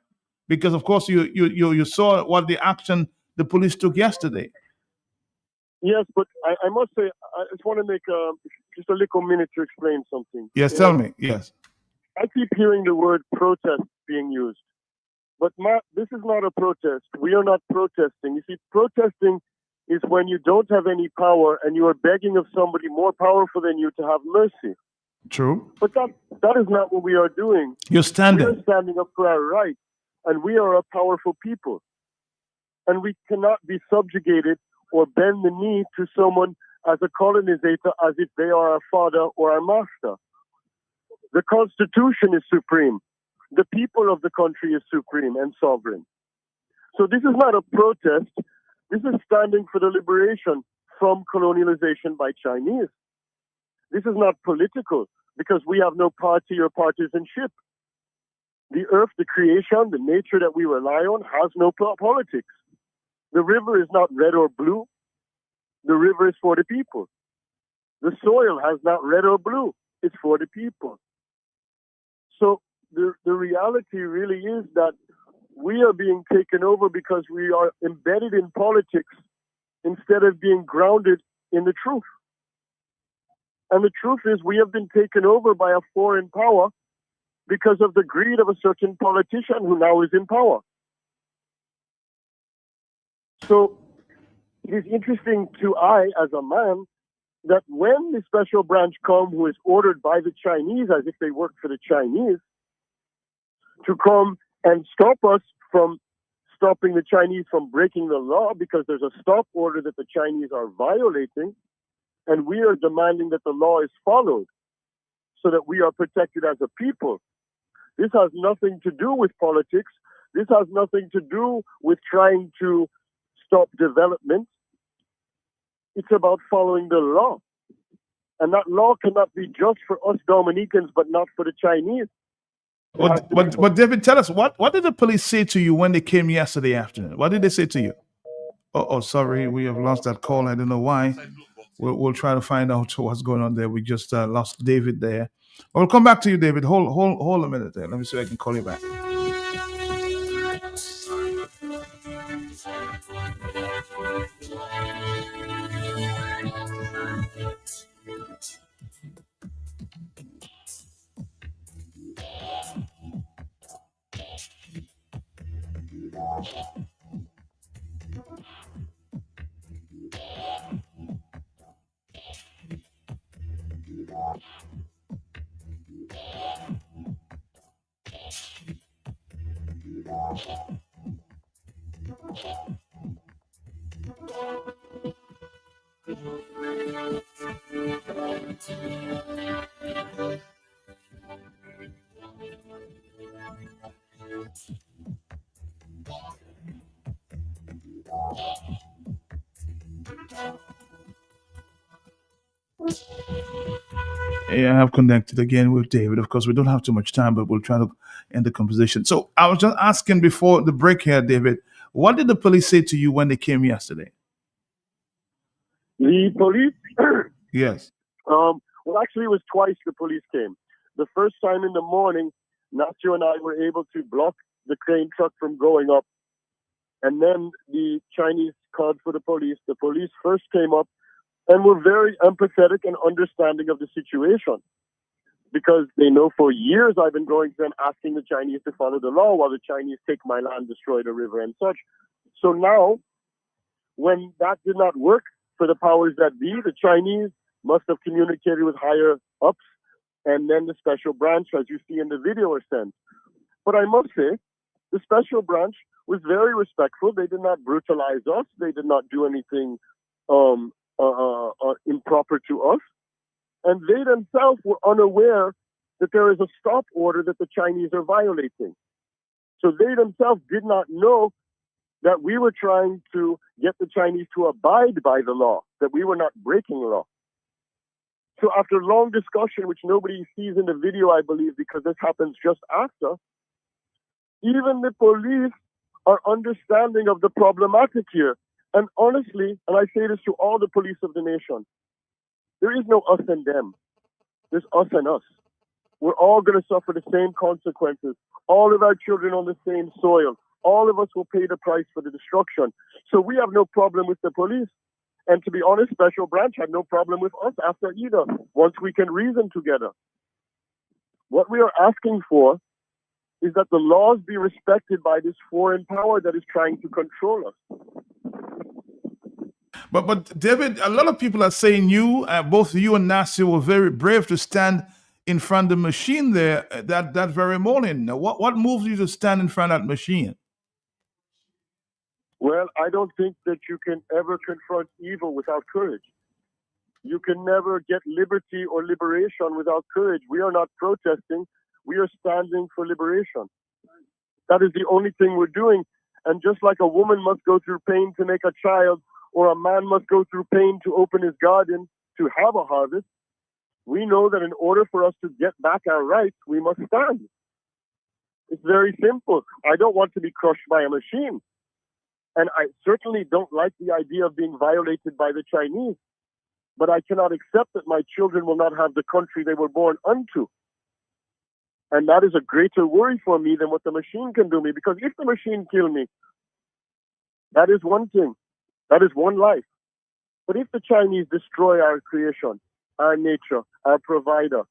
Speaker 1: Because of course you saw what the action the police took yesterday.
Speaker 22: Yes, but I must say, I just want to make just a little minute to explain something.
Speaker 1: Yes, tell me. Yes.
Speaker 22: I keep hearing the word protest being used. But this is not a protest. We are not protesting. You see, protesting is when you don't have any power and you are begging of somebody more powerful than you to have mercy.
Speaker 1: True.
Speaker 22: But that is not what we are doing.
Speaker 1: You're standing.
Speaker 22: We are standing up for our rights, and we are a powerful people. And we cannot be subjugated or bend the knee to someone as a colonizer as if they are our father or our master. The Constitution is supreme. The people of the country is supreme and sovereign. So this is not a protest. This is standing for the liberation from colonialization by Chinese. This is not political because we have no party or partisanship. The earth, the creation, the nature that we rely on has no politics. The river is not red or blue. The river is for the people. The soil has not red or blue. It's for the people. So the reality really is that we are being taken over because we are embedded in politics instead of being grounded in the truth. And the truth is we have been taken over by a foreign power because of the greed of a certain politician who now is in power. So it is interesting to I, as a man, that when the special branch come, who is ordered by the Chinese as if they work for the Chinese, to come and stop us from stopping the Chinese from breaking the law because there's a stop order that the Chinese are violating, and we are demanding that the law is followed so that we are protected as a people. This has nothing to do with politics. This has nothing to do with trying to stop development. It's about following the law. And that law cannot be just for us Dominicans, but not for the Chinese.
Speaker 1: But David, tell us, what did the police say to you when they came yesterday afternoon? What did they say to you? Oh, sorry, we have lost that call. I don't know why. We'll try to find out what's going on there. We just lost David there. We'll come back to you, David. Hold a minute there. Let me see if I can call you back. Yeah, I have connected again with David. Of course, we don't have too much time, but we'll try to end the conversation. So I was just asking before the break here, David, what did the police say to you when they came yesterday?
Speaker 22: The police?
Speaker 1: Yes.
Speaker 22: Well, actually, it was twice the police came. The first time in the morning, Nasio and I were able to block the crane truck from going up. And then the Chinese called for the police. The police first came up and were very empathetic and understanding of the situation, because they know for years I've been going to them asking the Chinese to follow the law while the Chinese take my land, destroy the river and such. So now, when that did not work for the powers that be, the Chinese must have communicated with higher ups, and then the special branch, as you see in the video, are sent. But I must say, the special branch was very respectful. They did not brutalize us. They did not do anything improper to us. And they themselves were unaware that there is a stop order that the Chinese are violating. So they themselves did not know that we were trying to get the Chinese to abide by the law, that we were not breaking the law. So after long discussion, which nobody sees in the video, I believe, because this happens just after, even the police are understanding of the problematic here. And honestly, and I say this to all the police of the nation, there is no us and them. There's us and us. We're all going to suffer the same consequences. All of our children on the same soil. All of us will pay the price for the destruction. So we have no problem with the police. And to be honest, Special Branch had no problem with us after either, once we can reason together. What we are asking for is that the laws be respected by this foreign power that is trying to control us.
Speaker 1: But David, a lot of people are saying both you and Nasio were very brave to stand in front of the machine there that very morning. Now, what moves you to stand in front of that machine?
Speaker 22: Well, I don't think that you can ever confront evil without courage. You can never get liberty or liberation without courage. We are not protesting. We are standing for liberation. That is the only thing we're doing. And just like a woman must go through pain to make a child, or a man must go through pain to open his garden to have a harvest, we know that in order for us to get back our rights, we must stand. It's very simple. I don't want to be crushed by a machine. And I certainly don't like the idea of being violated by the Chinese. But I cannot accept that my children will not have the country they were born unto. And that is a greater worry for me than what the machine can do me. Because if the machine kill me, that is one thing. That is one life. But if the Chinese destroy our creation, our nature, our provider,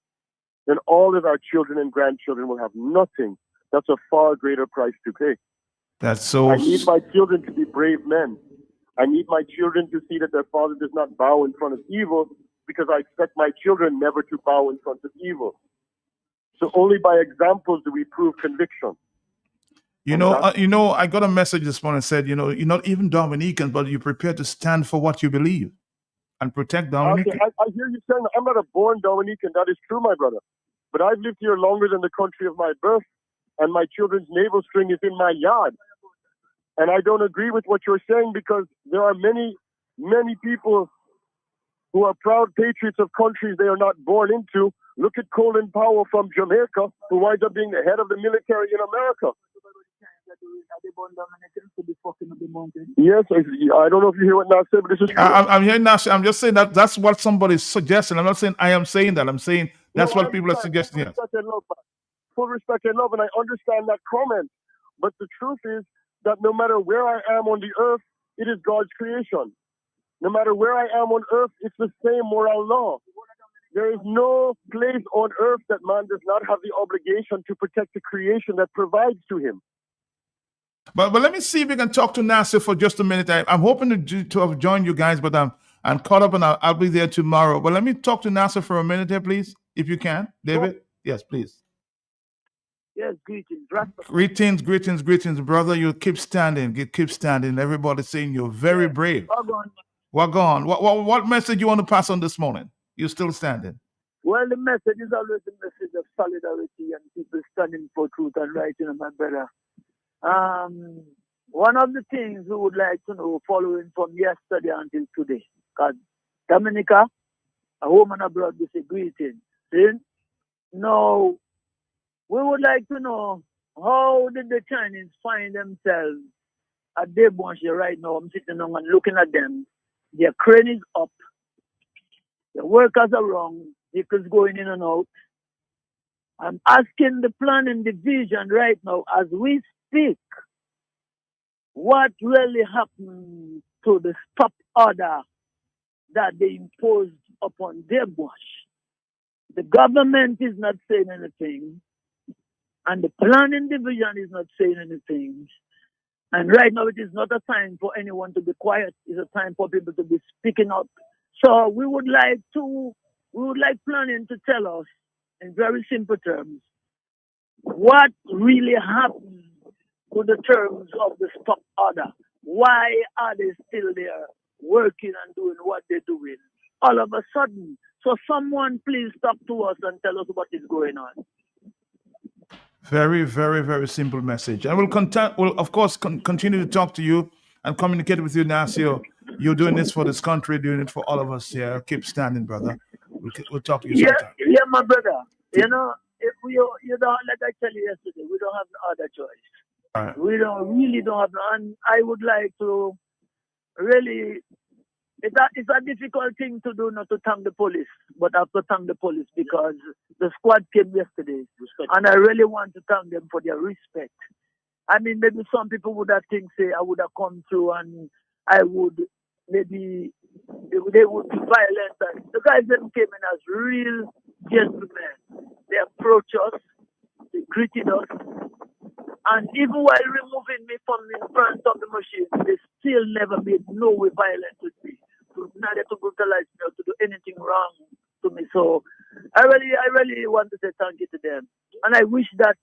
Speaker 22: then all of our children and grandchildren will have nothing. That's a far greater price to pay.
Speaker 1: That's so.
Speaker 22: I need my children to be brave men. I need my children to see that their father does not bow in front of evil, because I expect my children never to bow in front of evil. So only by examples do we prove conviction.
Speaker 1: I got a message this morning that said, you're not even Dominican, but you're prepared to stand for what you believe and protect Dominican.
Speaker 22: Okay, I hear you saying I'm not a born Dominican. That is true, my brother. But I've lived here longer than the country of my birth, and my children's navel string is in my yard. And I don't agree with what you're saying, because there are many, many people who are proud patriots of countries they are not born into. Look at Colin Powell from Jamaica, who winds up being the head of the military in America. Yes, I don't know if you hear what Nas said, but this is true.
Speaker 1: I'm hearing Nasio. I'm just saying that's what somebody's suggesting. I'm not saying I am saying that. I'm saying that's what people are suggesting. Yes.
Speaker 22: Full respect and love, and I understand that comment. But the truth is that no matter where I am on the earth, it is God's creation. No matter where I am on earth, it's the same moral law. There is no place on earth that man does not have the obligation to protect the creation that provides to him.
Speaker 1: But let me see if we can talk to Nasio for just a minute. I'm hoping to have joined you guys, but I'm caught up and I'll be there tomorrow. But let me talk to Nasio for a minute here, please, if you can. David? Oh. Yes, please.
Speaker 2: Yes, greetings.
Speaker 1: Greetings, brother. You keep standing. Keep standing. Everybody's saying you're very brave. What message you want to pass on this morning? You're still standing.
Speaker 2: Well, the message is always a message of solidarity and people standing for truth and right, my brother. One of the things we would like to know, following from yesterday until today, because Dominica, a home and abroad, we say greetings. Now, we would like to know, how did the Chinese find themselves at Debonche right now? I'm sitting down and looking at them. Their crane is up. The workers are wrong. Vehicles going in and out. I'm asking the planning division right now, as we speak, what really happened to the stop order that they imposed upon Debonche? The government is not saying anything, and the planning division is not saying anything. And right now, it is not a time for anyone to be quiet. It's a time for people to be speaking up. So we would like planning to tell us in very simple terms what really happened to the terms of the stop order. Why are they still there working and doing what they're doing all of a sudden? So someone please talk to us and tell us what is going on.
Speaker 1: Very, very, very simple message. And we'll of course continue to talk to you and communicate with you, Nasio. You're doing this for this country, doing it for all of us here. Keep standing, brother. We'll talk to you sometime.
Speaker 2: Yeah, my brother. If you don't, like I tell you yesterday, we don't have no other choice.
Speaker 1: Right.
Speaker 2: We really don't have no, and I would like to really, it's a difficult thing to do, not to thank the police, but I have to thank the police because the squad came yesterday, and I really want to thank them for their respect. I mean, maybe some people would have think, say, I would have come through and I would, maybe they would be violent. The guys then came in as real gentlemen. They approached us, they greeted us, and even while removing me from in front of the machine, they still never made no way violent with me. not there to brutalize me or to do anything wrong to me. So I really want to say thank you to them. And I wish that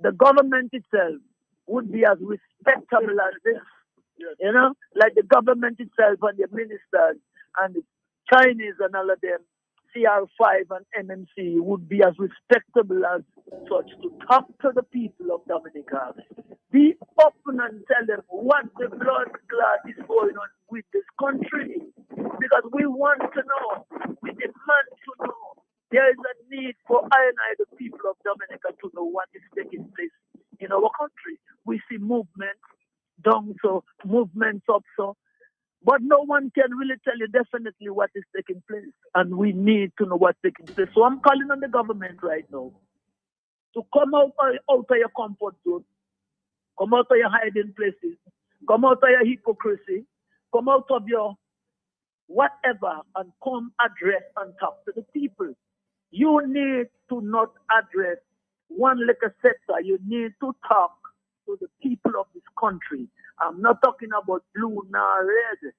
Speaker 2: the government itself would be as respectable as this. You know, like the government itself and the ministers and the Chinese and all of them, CR5 and MMC would be as respectable as such to talk to the people of Dominica. Be open and tell them what the blood clot is going on with this country. Because we want to know, we demand to know. There is a need for the people of Dominica, to know what is taking place in our country. We see movements down so, movements up so, but no one can really tell you definitely what is taking place. And we need to know what's taking place. So I'm calling on the government right now to come out of your comfort zone, come out of your hiding places, come out of your hypocrisy, come out of your whatever, and come address and talk to the people. You need to not address one little sector. You need to talk to the people of this country. I'm not talking about blue nor red,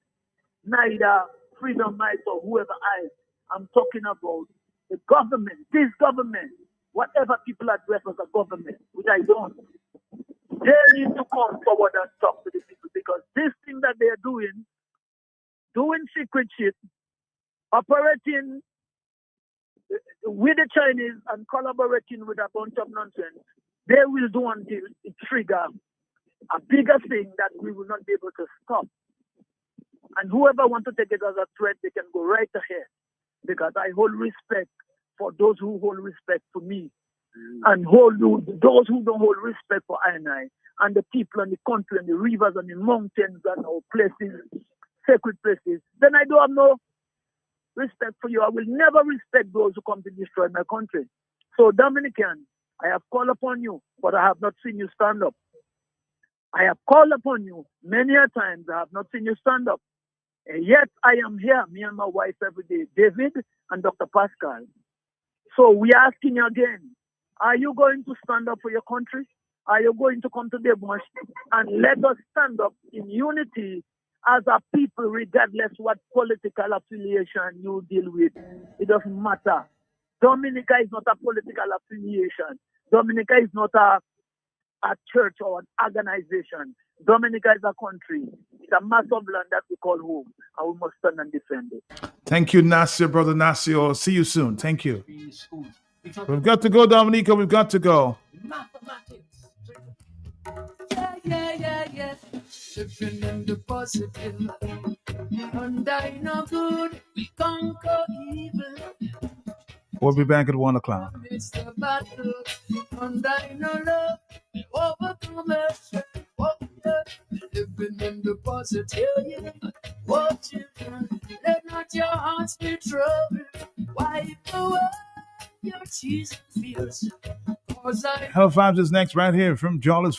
Speaker 2: neither freedom might or whoever else. I'm talking about the government, this government, whatever people address as a government, which I don't. They need to come forward and talk to the people, because this thing that they're doing secret shit, operating with the Chinese and collaborating with a bunch of nonsense, they will do until it trigger a bigger thing that we will not be able to stop. And whoever wants to take it as a threat, they can go right ahead, because I hold respect for those who hold respect for me, and those who don't hold respect for I and the people and the country and the rivers and the mountains and our places, sacred places. Then I don't have no respect for you. I will never respect those who come to destroy my country. So Dominican, I have called upon you, but I have not seen you stand up. I have called upon you many a times. I have not seen you stand up. And yet I am here, me and my wife every day, David and Dr. Pascal. So we are asking you again, are you going to stand up for your country? Are you going to come to the bush and let us stand up in unity as a people, regardless what political affiliation you deal with? It doesn't matter. Dominica is not a political affiliation. Dominica is not a church or an organization. Dominica is a country. It's a mass of land that we call home, and we must stand and defend it.
Speaker 1: Thank you, Nasio, brother Nasio. See you soon. Thank you. We've got to go, Dominica. We've got to go.
Speaker 10: Yeah. Living in the positive. And I know good, we conquer evil.
Speaker 1: We'll be back at 1 o'clock.
Speaker 10: It's the battle. And I know love, we overcome it. Living in the positive. What you can, let not your hearts be troubled. Wipe away your tears and fears.
Speaker 1: Hell Vibes is next right here from Jawless.